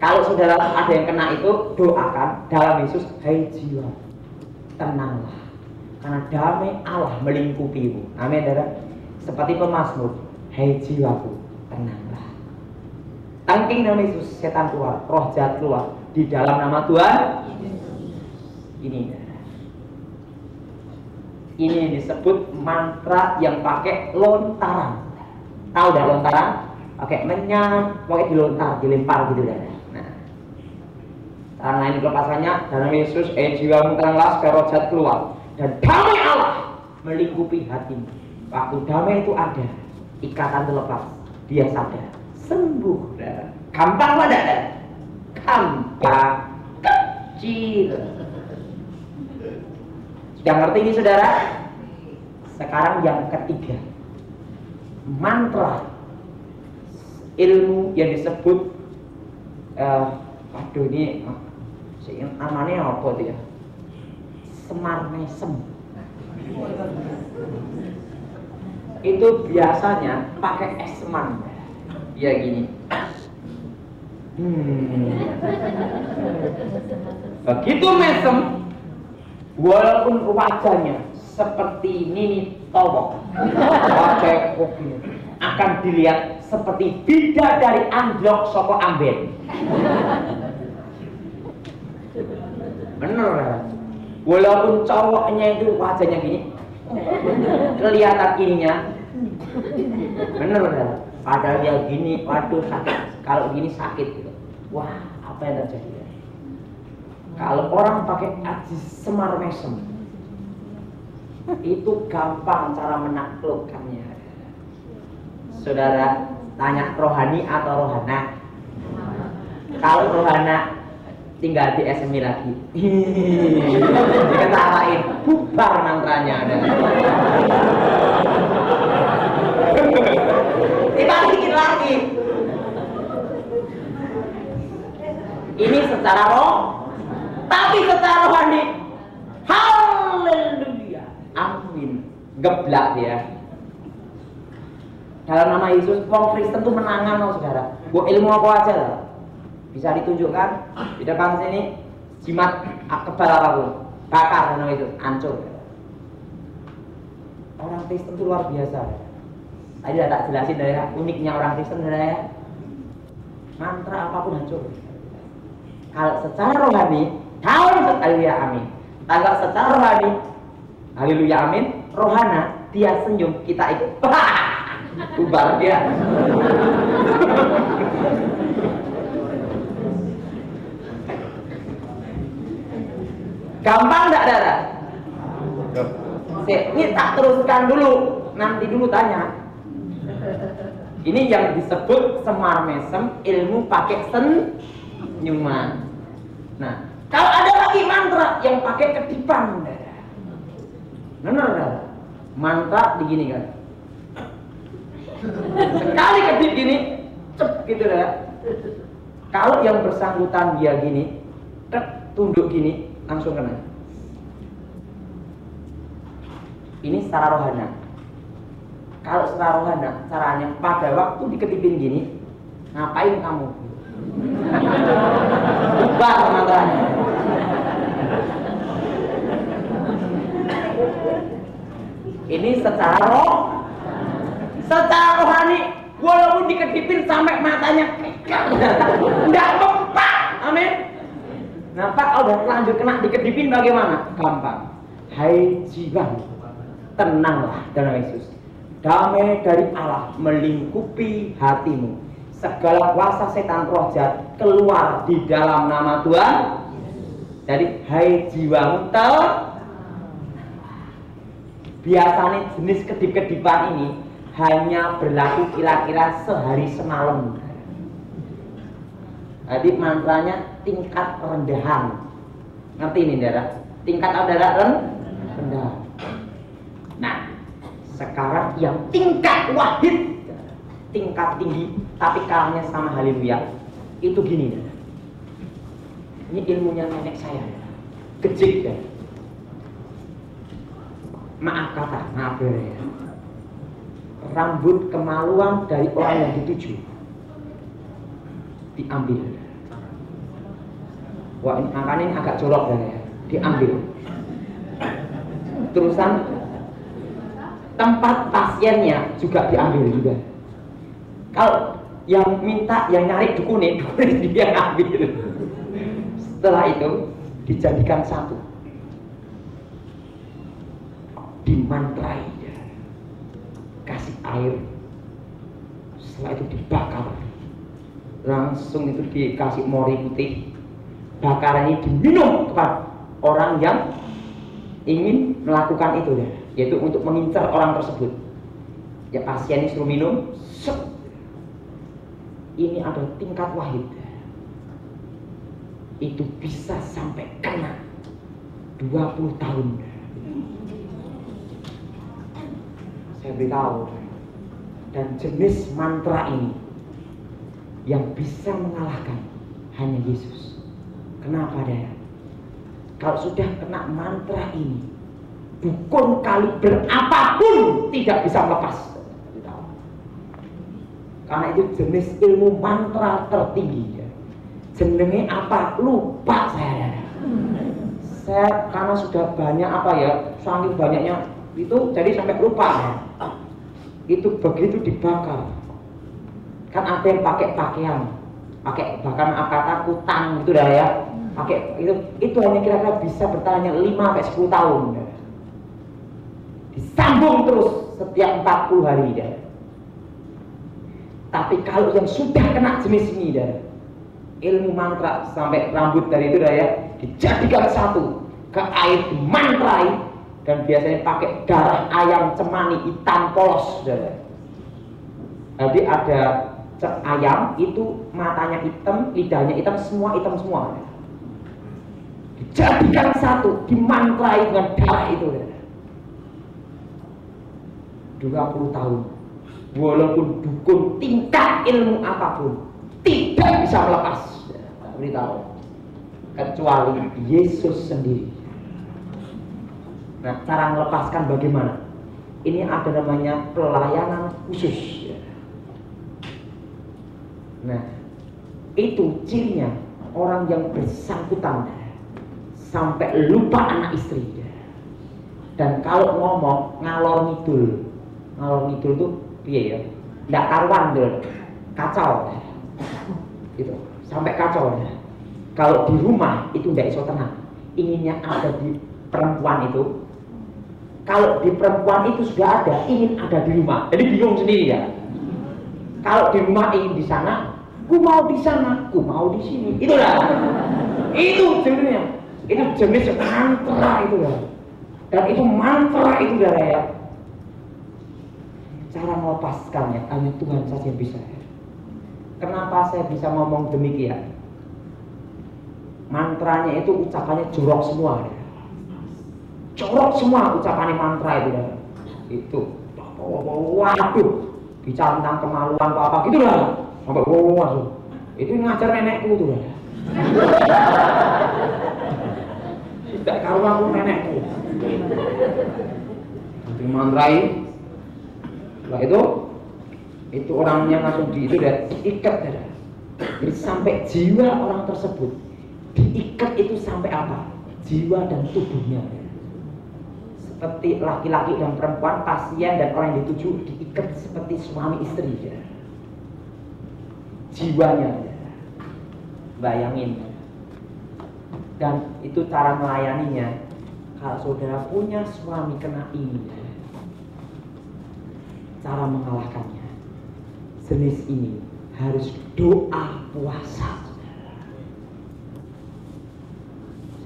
Speaker 1: kalau saudara ada yang kena itu, doakan dalam Yesus, hai jiwa, tenanglah. Karena damai Allah melingkupimu. Amin, saudara. Seperti pemazmur, hai jiwaku, tenanglah. Tangking nama Yesus, setan keluar, roh jahat keluar. Di dalam nama Tuhan. Ini yang disebut mantra yang pakai lontaran. Tahu dah lontaran? Pakai menyang, pakai dilempar gitu dah. Nah, cara lain kelepasannya dalam Yesus, jiwamu tenanglah, supaya roh jahat keluar. Dan damai Allah melingkupi hatimu. Waktu damai itu ada, ikatan terlepas, dia sadar, sembuh. Gampang mana? Gampang, kecil. Sudah ngerti ini saudara? Sekarang yang ketiga, mantra, ilmu yang disebut, ini namanya apa tuh ya? Semar mesem. Itu biasanya pakai es seman. Ya gini. Begitu mesem, walaupun wajahnya seperti Nini Towok, wajah kopi, akan dilihat seperti bidadari anjlok soko amben. Bener. Walaupun cowoknya itu wajahnya gini, kelihatan ininya, bener. Padahal dia gini, waduh sakit. Kalau gini sakit gitu. Wah, apa yang terjadi? Kalau orang pakai aji semar mesem, itu gampang cara menaklukkannya. Saudara tanya rohani atau rohana? Kalau rohana tinggal di SMI lagi. Diketawain, bubar mantranya ada. Dibalikin lagi. Ini secara roh, tapi secara rohani. Haleluya. Amin. Geblak dia. Dalam nama Yesus, orang Kristen tuh menangan loh saudara. Buat ilmu apa aja lah. Bisa ditunjukkan di depan sini, jimat kebal apapun, bakar nama Yesus, hancur. Orang Kristen itu luar biasa. Tadi udah tak jelasin dari uniknya orang Kristen ya. Mantra apapun hancur. Kalau secara rohani, haleluya amin. Kalau secara rohani, haleluya amin. Rohana, dia senyum, kita ikut. Bubar dia. Gampang enggak, Dara? Ini tak teruskan dulu, nanti dulu tanya. Ini yang disebut semar mesem, ilmu pakai senyuman. Nah, kalau ada lagi mantra yang pakai kedipan, benar kan? Mantra begini kan? Sekali kedip gini, cep gitu dah. Kalau yang bersangkutan dia gini, tunduk gini, langsung kena. Ini secara rohana. Kalau secara rohana, caranya pada waktu dikedipin gini, ngapain kamu? Ubah mantranya. Ini secara rohani, walaupun dikedipin sampai matanya enggak mempak. Amin. Nah, Pak, udah lanjut kena dikedipin bagaimana? Gampang. Hai jiwa, tenanglah dalam Yesus. Damai dari Allah melingkupi hatimu. Segala kuasa setan roh jahat keluar di dalam nama Tuhan. Jadi, hai jiwamu, biasanya jenis kedip-kedipan ini hanya berlaku kira-kira sehari semalam. Jadi mantranya tingkat rendahan. Ngerti ini, Dara? Tingkat rendah. Nah, sekarang yang tingkat wahid, tingkat tinggi, tapi kalahnya sama haleluya, itu gini, Dara. Ini ilmunya nenek saya, kejik ya. Maaf ya. Rambut kemaluan dari orang yang dituju diambil. Wah, ini angkanya ini agak jorok ya. Diambil. Terusan tempat pasiennya juga diambil juga. Kalau yang minta, yang nyari dukunin dia ambil. Setelah itu dijadikan satu, dimantrai, kasih air, setelah itu dibakar, langsung itu dikasih mori putih, bakaran ini diminum kepada orang yang ingin melakukan itu, yaitu untuk mengincar orang tersebut. Ya, pasien ini suruh minum, ini ada tingkat wahid, itu bisa sampai kena 20 tahun. Saya beritahu, dan jenis mantra ini yang bisa mengalahkan hanya Yesus. Kenapa, Dara? Kalau sudah kena mantra ini, dukun kali berapapun tidak bisa melepas. Karena itu jenis ilmu mantra tertinggi. Jenenge apa? Lupa saya, Dara. Saya karena sudah banyak saking banyaknya itu jadi sampai lupa. Itu begitu dibakar, kan ada yang pakai pakaian, pakai bahkan kata kutang gitu dah ya, pakai itu hanya kira-kira bisa bertahan 5-10 tahun, disambung terus setiap 40 hari dah. Tapi kalau yang sudah kena jenis ini dah, ilmu mantra sampai rambut dari itu dah ya, dijadikan satu, ke air dimantrai. Dan biasanya pakai darah ayam cemani hitam polos. Jadi ada ayam itu matanya hitam, lidahnya hitam semua. Dijadikan satu, dimantrai dengan darah itu. 20 tahun. Walaupun dukun tingkat ilmu apapun tidak bisa melepas. Beritahu. Kecuali Yesus sendiri. Nah, cara melepaskan bagaimana? Ini ada namanya pelayanan khusus. Nah, itu cirinya orang yang bersangkutan sampai lupa anak istri. Dan kalau ngomong ngalor ngidul tuh piye ya? Nggak karuan tuh, kacau. Gitu, sampai kacau. Kalau di rumah itu nggak iso tenang. Inginnya ada di perempuan itu. Kalau di perempuan itu sudah ada, ingin ada di rumah. Jadi bingung sendiri ya. Kalau di rumah ingin di sana, ku mau di sana, ku mau di sini. Itulah. Itu jenisnya. Itu jenis mantra itu ya. Dan itu mantra itu ya. Cara melepaskannya hanya Tuhan saja yang bisa. Kenapa saya bisa ngomong demikian? Mantranya itu ucapannya jorok semua. Jorok semua ucapannya mantra itu. Itu. Waduh, bicara tentang kemaluan apa gitu lah. Sampai wow, itu ngajar nenekku tuh. Tidak karuan aku nenekku. Nanti mantrai. Setelah itu orangnya langsung itu dan diikat ya. Jadi sampai jiwa orang tersebut diikat itu sampai apa? Jiwa dan tubuhnya. Seperti laki-laki dan perempuan, pasien dan orang yang dituju diikat seperti suami istri ya. Jiwanya ya. Bayangin. Dan itu cara melayaninya. Kalau saudara punya suami kena ini ya. Cara mengalahkannya jenis ini harus doa puasa.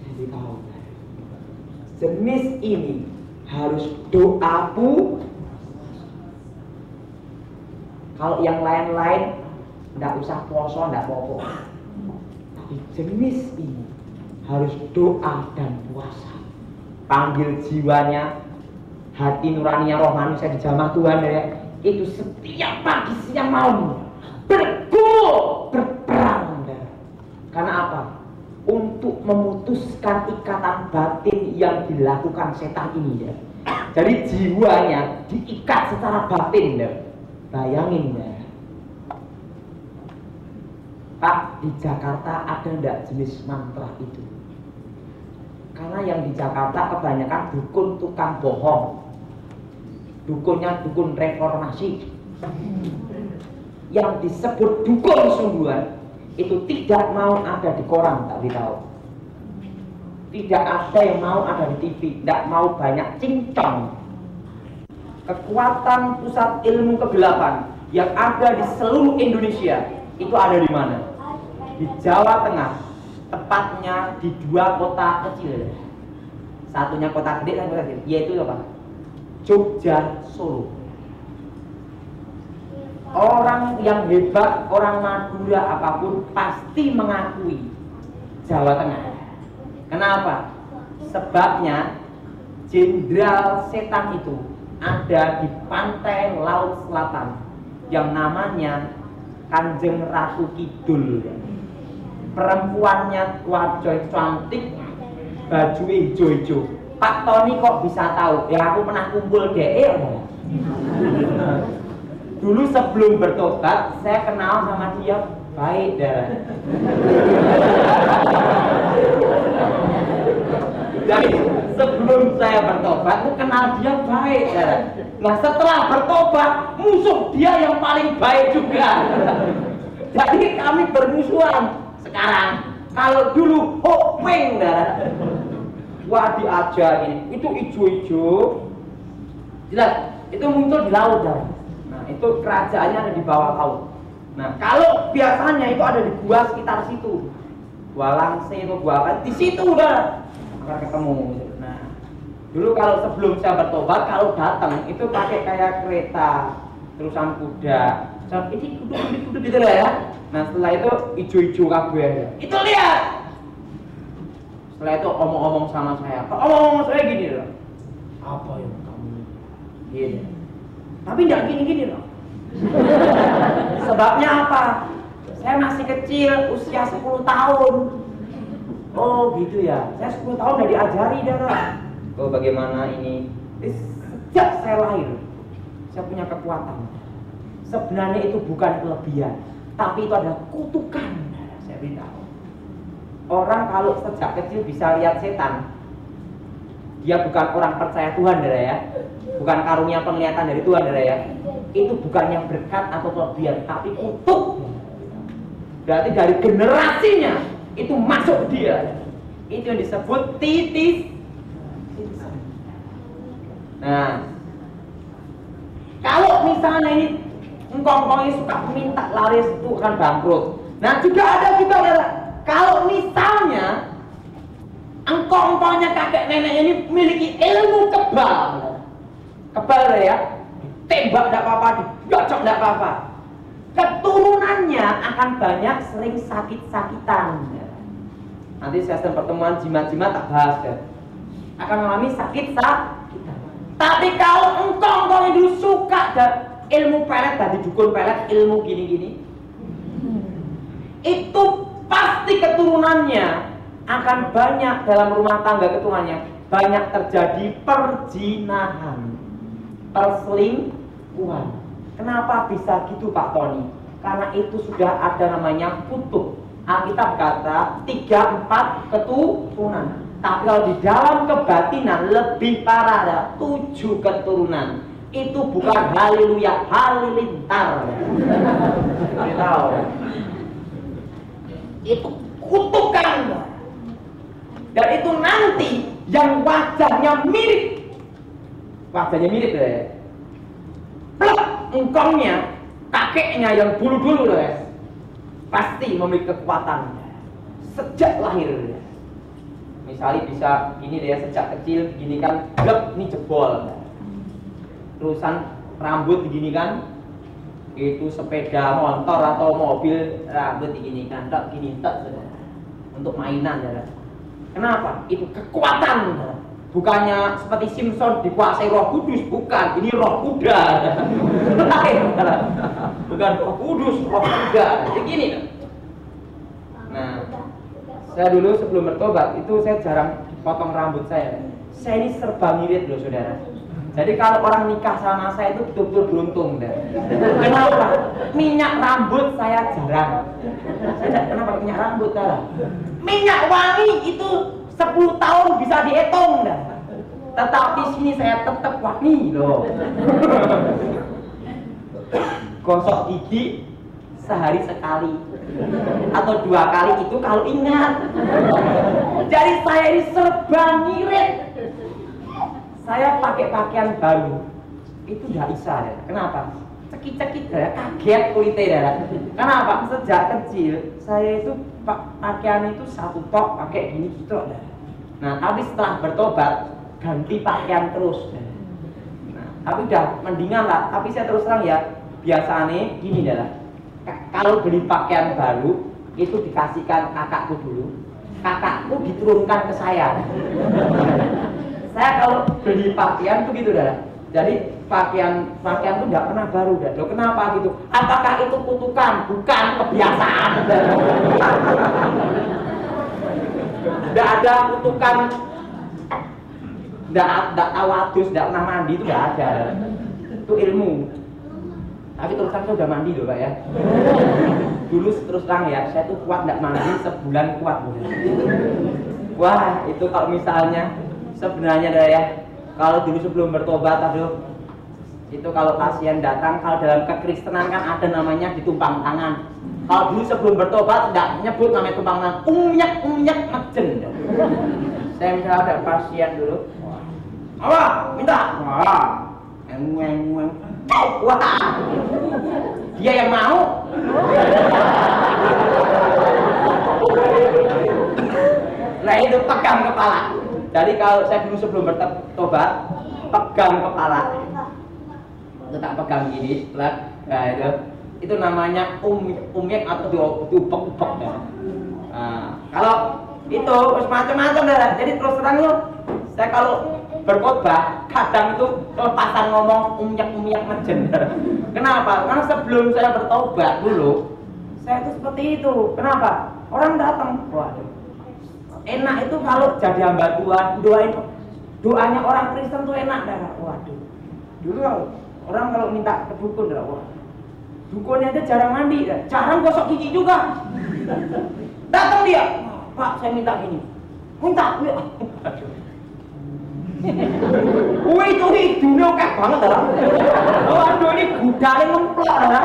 Speaker 1: Saya beritahu jenis ini harus doa puasa. Kalau yang lain-lain tidak usah poso, tidak apa-apa. Tapi jenis ini harus doa dan puasa. Panggil jiwanya, hati nuraninya, roh manusia di jamah Tuhan ya. Itu setiap pagi, siang, malam bergumul, berperang ya. Karena apa? Untuk memutuskan ikatan batin yang dilakukan setan ini ya. Jadi jiwanya diikat secara batin ya. Bayangin ya. Pak, di Jakarta ada enggak jenis mantra itu? Karena yang di Jakarta kebanyakan dukun tukang bohong. Dukunnya dukun reformasi. Yang disebut dukun sungguhan itu tidak mau ada di koran, tak ditahu. Tidak ada yang mau ada di TV, tidak mau banyak cincong. Kekuatan pusat ilmu kegelapan yang ada di seluruh Indonesia itu ada di mana? Di Jawa Tengah, tepatnya di 2 kota kecil. Satunya kota gede dan kota kecil, yaitu apa? Jogja, Solo. Orang yang hebat, orang Madura apapun pasti mengakui Jawa Tengah. Kenapa? Sebabnya jenderal setan itu ada di pantai Laut Selatan yang namanya Kanjeng Ratu Kidul. Perempuannya wajah cantik, baju hijau-hijau. Pak Tony kok bisa tahu? Ya aku pernah kumpul DE. Dulu sebelum bertobat, saya kenal sama dia baik darah. Jadi sebelum saya bertobat, aku kenal dia baik darah. Nah setelah bertobat, musuh dia yang paling baik juga. Jadi kami bermusuhan sekarang. Kalau dulu hopeng darah. Wah diajar ini, itu hijau-hijau, jelas, itu muncul di laut dah. Nah itu kerajaannya ada di bawah laut. Nah kalau biasanya itu ada di gua sekitar situ, gua Langse itu gua apa, di situ udah akan ketemu. Nah dulu kalau sebelum saya bertobat, kalau datang itu pakai kayak kereta, terusan kuda, ini kuda gitu lah ya. Nah setelah itu hijau-hijau kabeh. Itu lihat. Setelah itu omong-omong sama saya. Omong-omong saya gini loh. Apa yang kamu gini? Tapi tidak gini-gini loh. Sebabnya apa? Saya masih kecil, usia 10 tahun. Oh gitu ya. Saya 10 tahun udah diajari darah. Oh bagaimana ini? Sejak saya lahir, saya punya kekuatan. Sebenarnya itu bukan kelebihan, tapi itu adalah kutukan. Saya beritahu. Orang kalau sejak kecil bisa lihat setan, dia bukan orang percaya Tuhan ya, bukan karunia penglihatan dari Tuhan ya, itu bukan yang berkat atau kelebihan, tapi kutuk. Berarti dari generasinya itu masuk dia, itu yang disebut titis. Nah, kalau misalnya ini engkong-engkongnya suka minta laris itu akan bangkrut. Nah, ada juga kalau misalnya engkong-engkongnya kakek neneknya ini memiliki ilmu kebal ya, tembak tidak apa-apa, digocok tidak apa-apa, keturunannya akan banyak sering sakit-sakitan. Nanti sistem pertemuan jimat-jimat tak bahas ya. Akan mengalami sakit-sakitan. Tapi kalau engkong-engkongnya dulu suka ilmu pelet, tadi dukun pelet, ilmu gini-gini, itu pasti keturunannya akan banyak dalam rumah tangga keturunannya banyak terjadi perzinahan, perselingkuhan. Kenapa bisa gitu Pak Tony? Karena itu sudah ada namanya kutub. Alkitab kata 3-4 keturunan. Tapi kalau di dalam kebatinan lebih parah ada 7 keturunan. Itu bukan haleluya, halilintar. Tahu? Itu kutukan. Dan itu nanti yang wajahnya mirip ya. Plek engkongnya, kakeknya yang dulu ya. Pasti memiliki kekuatan sejak lahir. Misalnya bisa gini deh, sejak kecil begini kan, blek ini jebol. Terusan rambut begini kan, itu sepeda motor atau mobil rambut begini kan, tak gini tak untuk mainan ya. Kenapa? Itu kekuatan. Bukannya seperti Simpson dikuasai Roh Kudus, bukan. Ini Roh Kuda. Bukan Roh Kudus, Roh Kuda. Jadi gini. Nah, saya dulu sebelum bertobat itu saya jarang potong rambut saya. Saya ini serba mirip loh saudara. Jadi kalau orang nikah sama saya itu betul-betul beruntung deh. Kenapa? Minyak rambut saya jarang. Saya tidak kenapa minyak rambut dah. Minyak wangi itu 10 tahun bisa dihitung dah. Tetapi sini saya tetap wangi loh. Gosok gigi sehari sekali atau 2 kali itu kalau ingat. Jadi saya ini serba ngirit. Saya pakai pakaian baru itu udah bisa ya. Kenapa? Cekik-cekik ya, kaget kulitnya ya. Kenapa? Sejak kecil saya itu pakaian itu satu tok pakai gini gitu ya. Nah, tapi setelah bertobat ganti pakaian terus. Nah, tapi udah mendingan lah. Tapi saya terus terang ya, biasanya gini ya. Kalau beli pakaian baru itu dikasihkan kakakku dulu. Kakakku diturunkan ke saya. Saya kalau beli pakaian tuh gitu dah. Jadi pakaian tuh nggak pernah baru dah. Loh kenapa gitu? Apakah itu kutukan? Bukan, kebiasaan. Tidak ada kutukan. Tidak tawadus, tidak pernah mandi itu nggak ada. Itu ilmu. Tapi terus terang saya udah mandi loh Pak ya. Dulu terus terang ya, saya tuh kuat nggak mandi sebulan kuat. Wah itu kalau misalnya sebenarnya ya, kalau dulu sebelum bertobat, itu kalau pasien datang, kalau dalam kekristenan kan ada namanya ditumpang tangan. Kalau dulu sebelum bertobat tidak nyebut namanya tumpang tangan, umyak majen. Saya misalnya ada pasien dulu, apa? Minta, wah, dia yang mau. Nah itu pegang kepala. Jadi kalau saya dulu sebelum bertobat, pegang kepala, itu tak pegang gini, nah itu namanya umyak atau diupek-upek ya. Nah, kalau itu macam-macam dah. Jadi terus terang loh, saya kalau berkhotbah kadang itu lepasan ngomong umyak majen. Kenapa? Karena sebelum saya bertobat dulu, saya itu seperti itu. Kenapa? Orang datang, waduh. Enak itu kalau jadi hamba Tuhan, doanya orang Kristen tuh enak dah. Waduh. Dulu orang kalau minta ke dukun dah, wah. Dukunnya aja jarang mandi, jarang gosok gigi juga. Datang dia, Pak saya minta gini. Minta. Wih itu hidungnya oke banget dah. Waduh ini gudalnya ngemplok dah.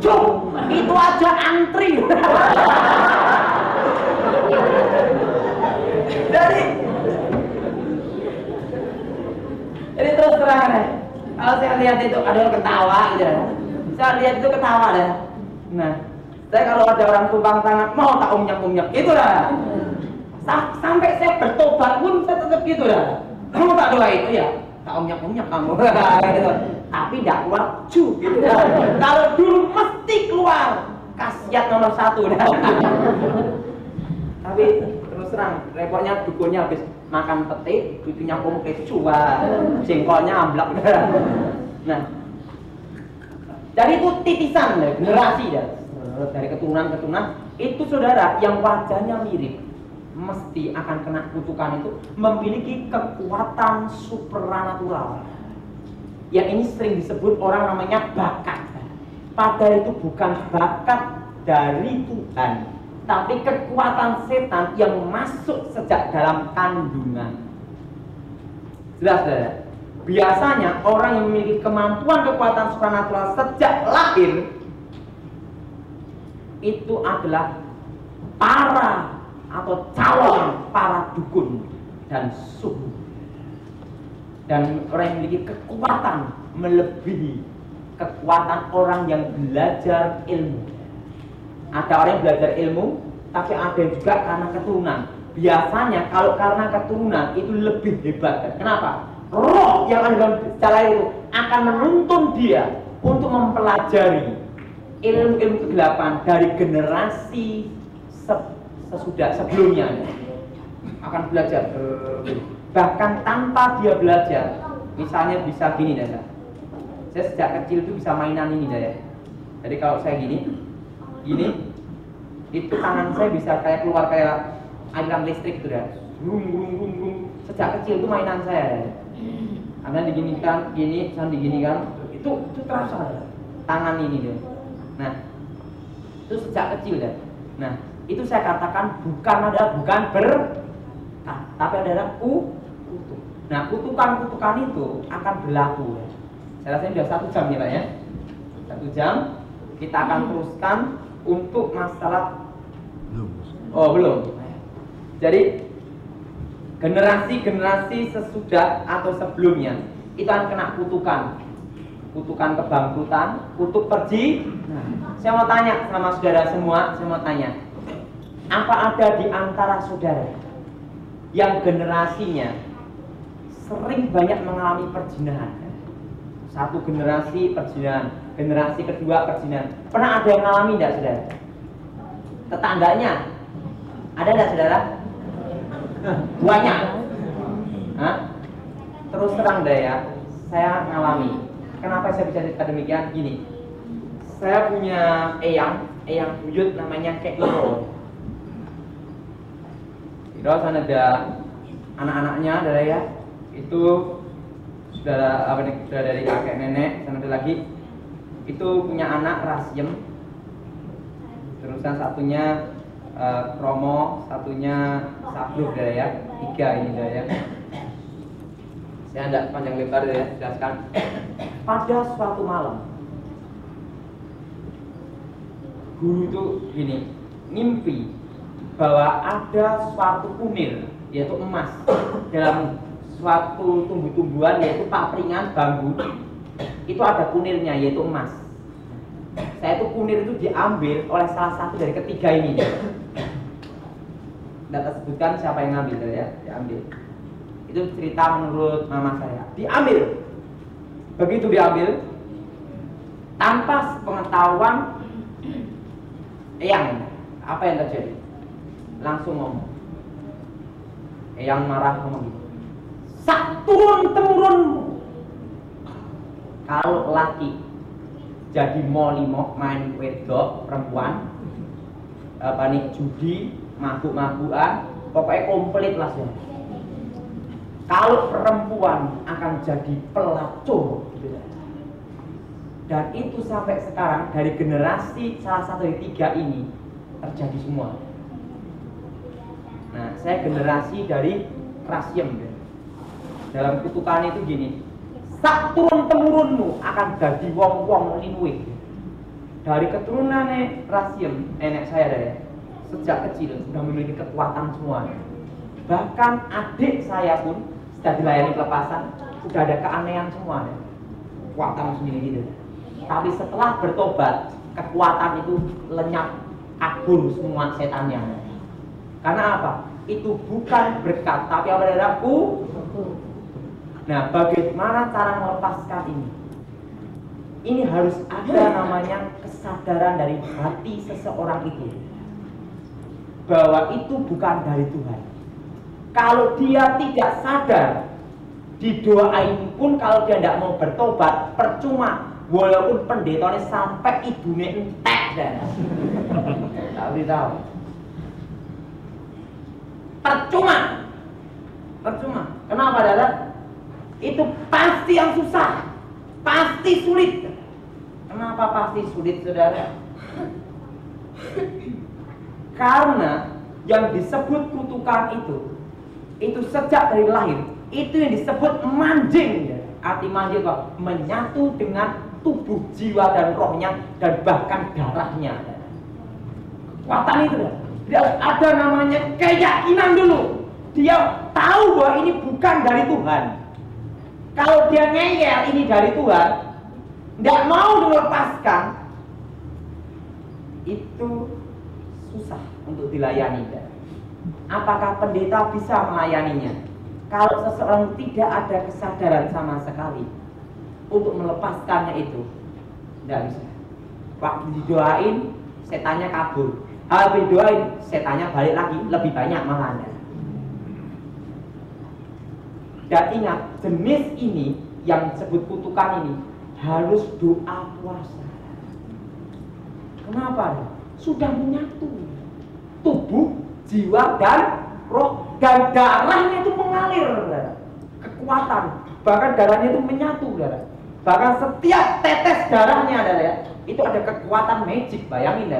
Speaker 1: Cuk, itu aja antri. lihat itu ada yang ketawa gitu ya. Saya lihat itu ketawa dah. Nah, saya kalau ada orang tumpang tangan mau tak umyak itu dah. Sampai saya bertobat pun saya tetap gitu dah. Kamu tak doa itu ya, tak umyak kamu. Gitu. Tapi tidak keluar cu gitu dah. Kalau dulu mesti keluar khasiat nomor 1 dah. Tapi terus terang repotnya dukunnya habis makan pete, itunya komplit cua, jengkolnya amblak dah. Nah, dari itu titisan ya, generasi ya, dari keturunan itu saudara yang wajahnya mirip mesti akan kena kutukan itu memiliki kekuatan supranatural. Yang ini sering disebut orang namanya bakat. Padahal itu bukan bakat dari Tuhan, tapi kekuatan setan yang masuk sejak dalam kandungan. Jelas saudara? Biasanya orang yang memiliki kemampuan kekuatan supranatural sejak lahir itu adalah para atau calon para dukun dan suhu. Dan orang yang memiliki kekuatan melebihi kekuatan orang yang belajar ilmu. Ada orang yang belajar ilmu, tapi ada juga karena keturunan. Biasanya kalau karena keturunan itu lebih hebat. Kenapa? Roh yang ada dalam secara itu akan menuntun dia untuk mempelajari ilmu-ilmu kegelapan dari generasi sebelumnya. Akan belajar bahkan tanpa dia belajar. Misalnya bisa gini dah. Saya sejak kecil itu bisa mainan ini dah ya. Jadi kalau saya gini itu tangan saya bisa kayak keluar kayak aliran listrik itu dah. Brum. Sejak kecil itu mainan saya. Karena diginikan, diginikan, itu terasa tangan ini deh. Nah, itu sejak kecil deh. Nah, itu saya katakan bukan berkah, tapi adalah kutuk. Nah, kutukan itu akan berlaku. Saya rasa ini sudah 1 jam nih Pak ya. 1 jam kita akan teruskan untuk masalah belum. Jadi generasi sesudah atau sebelumnya itu akan kena kutukan kebangkrutan, kutuk pergi. Saya mau tanya sama saudara semua, apa ada di antara saudara yang generasinya sering banyak mengalami perjinahan? 1 generasi perjinahan, generasi kedua perjinahan. Pernah ada yang mengalami tidak saudara? Tetangganya ada tidak saudara? Banyak. Terus terang deh ya, saya ngalami. Kenapa saya bisa cerita demikian? Gini, saya punya eyang buyut namanya Kek Iro. Terus ada anak-anaknya, saudara ya. Itu sudah dari kakek nenek, sana ada lagi. Itu punya anak Rasiem. Terusan satunya Romo, satunya Sabruk ya, 3 ini ya. Saya tidak panjang lebar ya, jelaskan. Pada suatu malam, guru itu gini, mimpi bahwa ada suatu kunir, yaitu emas, dalam suatu tumbuh-tumbuhan yaitu papringan bambu. Itu ada kunirnya yaitu emas. Saya itu kunir itu diambil oleh salah satu dari ketiga ini. Tidak tersebutkan siapa yang ngambil ya, diambil. Itu cerita menurut mama saya. Diambil. Begitu diambil, tanpa pengetahuan eyang, apa yang terjadi? Langsung ngomong. Eyang marah ngomong gitu. Sak turun-temurunmu. Kalau laki jadi molimo main wedok perempuan, judi, mabuk-mabukan, pokoknya komplit lah ya. Kalau perempuan akan jadi pelacur gitu. Dan itu sampai sekarang dari generasi salah satu dari 3 ini terjadi semua. Nah, saya generasi dari Rasiem. Dalam kutukan itu gini, sak turun-temurunmu akan jadi wong-wong linuwih. Dari keturunan Rasiem, nenek saya ya, sejak kecil sudah memiliki kekuatan semua. Bahkan adik saya pun sudah dilayani pelepasan, sudah ada keanehan semua. kekuatan sendiri gitu. Tapi setelah bertobat, kekuatan itu lenyap, kabur semua setannya. Karena apa? Itu bukan berkat, tapi apa saudaraku? Nah, bagaimana cara melepaskan ini? Ini harus ada namanya kesadaran dari hati seseorang itu, bahwa itu bukan dari Tuhan. Kalau dia tidak sadar, didoain pun kalau dia tidak mau bertobat, percuma. Walaupun pendetanya sampai ibunya entek dan tapi tahu, percuma. Kenapa saudara? Itu pasti yang susah, pasti sulit. Kenapa pasti sulit saudara? Karena yang disebut kutukan itu sejak dari lahir, itu yang disebut manjing. Arti manjing kok menyatu dengan tubuh, jiwa dan rohnya, dan bahkan darahnya. Kekuatan itu dia ada namanya keyakinan dulu. Dia tahu bahwa ini bukan dari Tuhan. Kalau dia ngeyel ini dari Tuhan, tidak mau dilepaskan, itu susah untuk dilayani. Apakah pendeta bisa melayaninya? Kalau seseorang tidak ada kesadaran sama sekali untuk melepaskannya itu, tidak bisa. Waktu didoain, setannya kabur. Habis doain, setannya balik lagi, lebih banyak malah. Dan ingat, jenis ini yang disebut kutukan ini harus doa puasa. Kenapa? Sudah menyatu tubuh, jiwa, dan roh, dan darahnya itu mengalir, kekuatan. Bahkan darahnya itu menyatu, bahkan setiap tetes darahnya itu ada kekuatan magic. Bayangin,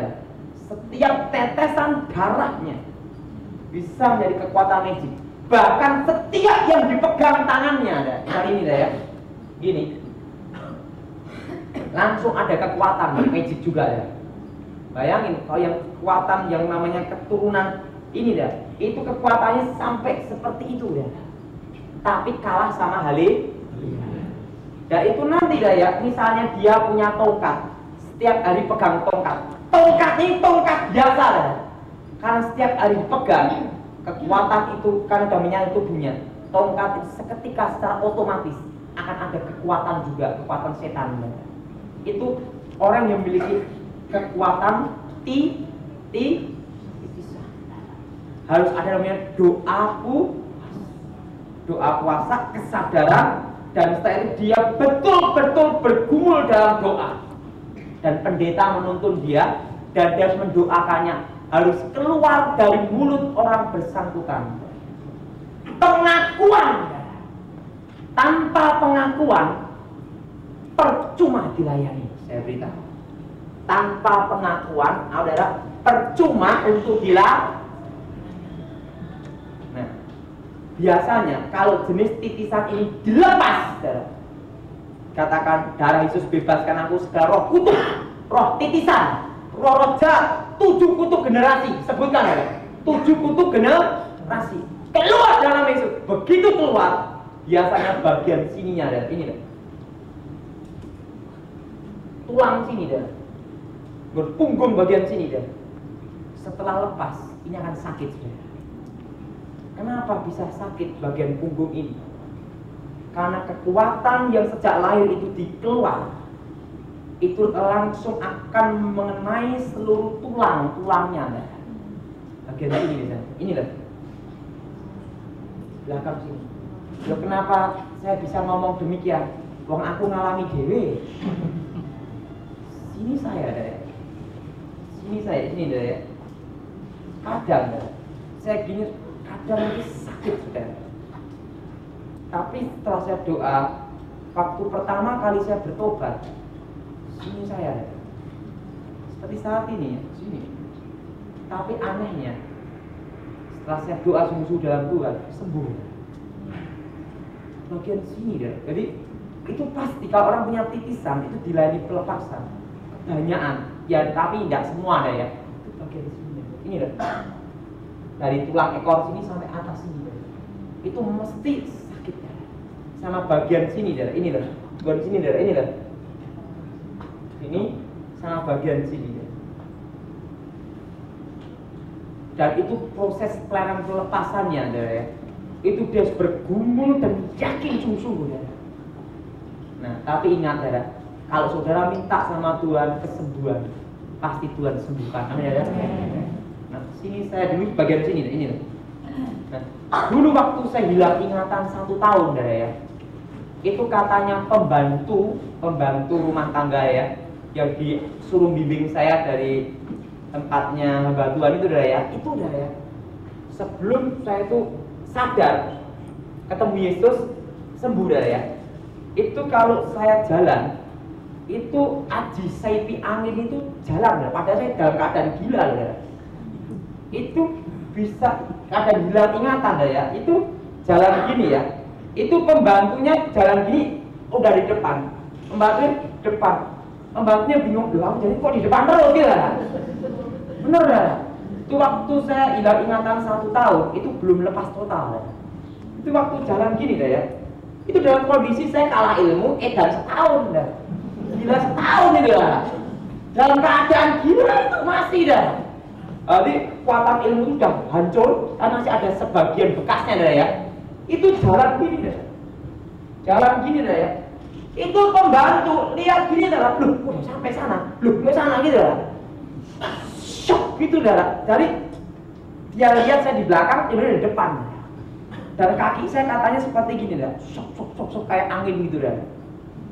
Speaker 1: setiap tetesan darahnya bisa menjadi kekuatan magic. Bahkan setiap yang dipegang tangannya, hari ini gini, langsung ada kekuatan magic juga. Bayangin kalau yang kekuatan yang namanya keturunan ini itu kekuatannya sampai seperti itu tapi kalah sama Hali. Dan itu nanti misalnya dia punya tongkat, setiap hari pegang tongkat ini tongkat biasa karena setiap hari pegang, kekuatan itu karena udah menyatu tubuhnya, tongkat itu seketika secara otomatis akan ada kekuatan juga, kekuatan setan. Itu orang yang memiliki kekuatan harus ada namanya doa puasa, kesadaran, dan setelah itu dia betul-betul bergumul dalam doa, dan pendeta menuntun dia, dan dia harus mendoakannya, harus keluar dari mulut orang bersangkutan. Pengakuan, tanpa pengakuan percuma dilayani. Saya beritahu, tanpa pengakuan adalah percuma untuk dilayani. Nah, biasanya kalau jenis titisan ini dilepas, katakan darah Yesus bebaskan aku segala roh kutuk, roh titisan, roh jahat, 7 kutuk generasi, sebutkan 7 kutuk generasi keluar dalam Yesus. Begitu keluar, biasanya bagian sininya ini tulang sini berpunggung bagian sini setelah lepas ini akan sakit. Kenapa bisa sakit bagian punggung ini? Karena kekuatan yang sejak lahir itu dikeluar, itu langsung akan mengenai seluruh tulangnya. Bagian sini ini belakang sini. Loh, kenapa saya bisa ngomong demikian? Wong aku ngalami dewe. Sini saya kadang saya gini, kadang ini sakit tapi setelah saya doa, waktu pertama kali saya bertobat, sini saya seperti saat ini sini. Tapi anehnya, setelah saya doa sungguh-sungguh dalam Tuhan, sembuh bagian sini Jadi itu pasti kalau orang punya titisan itu dilayani pelepasan kebanyakan ya, tapi tidak semua itu bagian sini ini dari tulang ekor sini sampai atas sini itu mesti sakit sama bagian sini ini Bukan sini darah, ini lah. Ini sama bagian sini. Dan itu proses pelayanan pelepasannya, darah ya. Itu dia bergumul dan yakin sungguh-sungguh, darah. Nah, tapi ingat, darah, kalau saudara minta sama Tuhan kesembuhan, pasti Tuhan sembuhkan. Amin, darah. Nah, sini saya dulu bagian sini, ini. Nah, dulu waktu saya hilang ingatan 1 tahun, darah ya. Itu katanya pembantu rumah tangga ya, yang disuruh bimbing saya dari tempatnya hamba Tuhan itu, darah ya. Itu, darah ya. Sebelum saya itu sadar ketemu Yesus sembuh, darah ya. Itu kalau saya jalan, itu aji saipi angin itu jalan, darah. Padahal saya dalam keadaan gila, darah. Itu bisa keadaan gila ingatan, darah ya. Itu jalan gini ya. Itu pembantunya jalan gini udah di depan, pembantunya depan, pembantunya bingung, loh jadi kok di depan terus gitu lah. Bener lah. Itu waktu saya hilang ingatan 1 tahun, itu belum lepas total. Itu waktu jalan gini dah ya. Itu dalam kondisi saya kalah ilmu, dan setahun dah. Gila setahun itu lah. Dalam keadaan gila itu masih dah. Jadi kekuatan ilmu itu udah hancur, karena masih ada sebagian bekasnya dah ya. Itu jalan gini dah. Jalan gini dah ya. Itu pembantu lihat gini dah. Loh, udah sampai sana. Loh, ke sana gitu dah. Shock gitu dah. Jadi dia lihat saya di belakang, dia di depan. Dan kaki saya katanya seperti gini dah. Shock kayak angin gitu dah.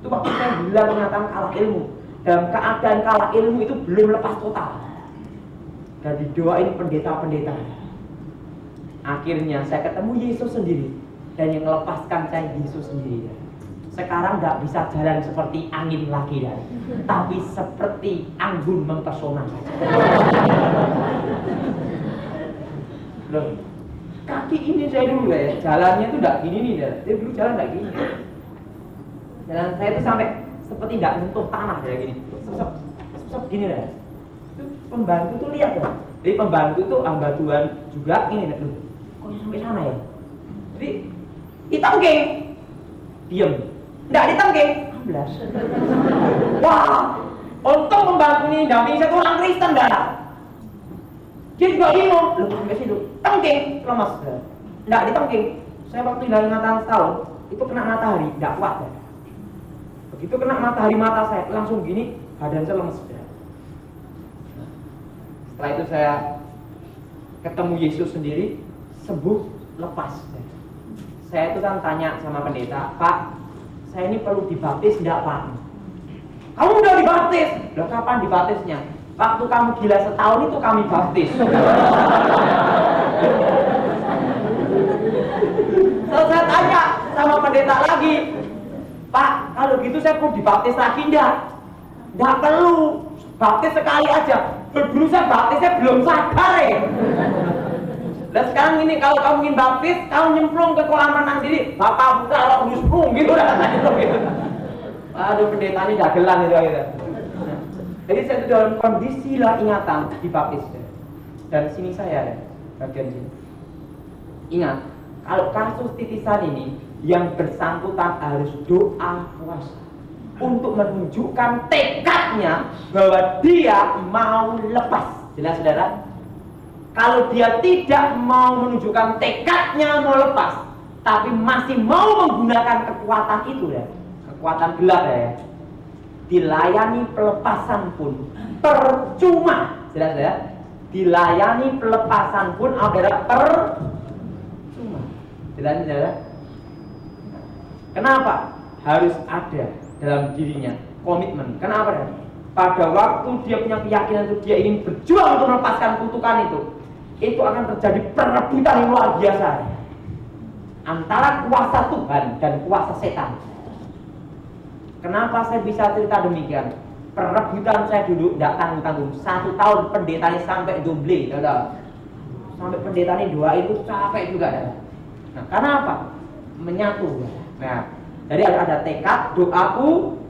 Speaker 1: Itu waktu saya bilang ingatan kalah ilmu. Dalam keadaan kalah ilmu itu belum lepas total. Dan didoain pendeta-pendeta. Akhirnya saya ketemu Yesus sendiri. Dan yang melepaskan saya Yesus sendiri. Sekarang gak bisa jalan seperti angin lagi, tapi seperti anggun mempesona saja. Loh, kaki ini saya dulu ya, jalannya itu gak gini nih, dia dulu jalan gak gini. Jalan saya itu sampai seperti gak menyentuh tanah kayak gini. Sesep gini dah. Itu pembantu tuh lihat ya. Jadi pembantu tuh hamba Tuhan juga ini dah. Kok sampai sana ya? Jadi ditangking, diem, nggak ditangking, 16. Wah, untung pembantu ini dampingi saya tuh orang Kristen dah. Dia juga bingung, lu sampai situ, tangking, lemas, nggak ditangking. Saya waktu hilang ingatan setahun, itu kena matahari, nggak kuat dah. Begitu kena matahari mata saya, langsung gini, badan saya lemes dah. Setelah itu saya ketemu Yesus sendiri, sembuh, lepas. Saya itu kan tanya sama pendeta, Pak, saya ini perlu dibaptis enggak, Pak? Kamu udah dibaptis? Loh, kapan dibaptisnya? Waktu kamu gila setahun itu kami baptis. So, saya tanya sama pendeta lagi, Pak, kalau gitu saya perlu dibaptis lagi enggak? Enggak perlu, baptis sekali aja. Dulu saya baptisnya belum sadar ya. Dan sekarang ini kalau kamu ingin baptis, kamu nyemplung ke kolam renang sini, bapak buka kalau nyemplung gitu dah katanya gitu. Aduh, pendeta ini dagelan itu gitu. Jadi saya itu dalam kondisi lah ingatan dibaptis. Dan sini saya bagian sini. Ingat, kalau kasus titisan ini yang bersangkutan harus doa puasa untuk menunjukkan tekadnya bahwa dia mau lepas. Jelas saudara? Kalau dia tidak mau menunjukkan tekadnya mau lepas, tapi masih mau menggunakan kekuatan itu ya, kekuatan gelap ya, dilayani pelepasan pun percuma. Jelas ya? Dilayani pelepasan pun adalah percuma. Jelas ya? Kenapa? Harus ada dalam dirinya komitmen. Kenapa ya? Pada waktu dia punya keyakinan itu dia ingin berjuang untuk melepaskan kutukan itu akan terjadi perebutan yang luar biasa antara kuasa Tuhan dan kuasa setan. Kenapa saya bisa cerita demikian? Perebutan saya dulu tidak tanggung-tanggung. 1 tahun pendetanya sampai double, sampai pendetanya doa itu capek juga. Nah, karena apa? Menyatu. Nah, jadi ada tekad, doaku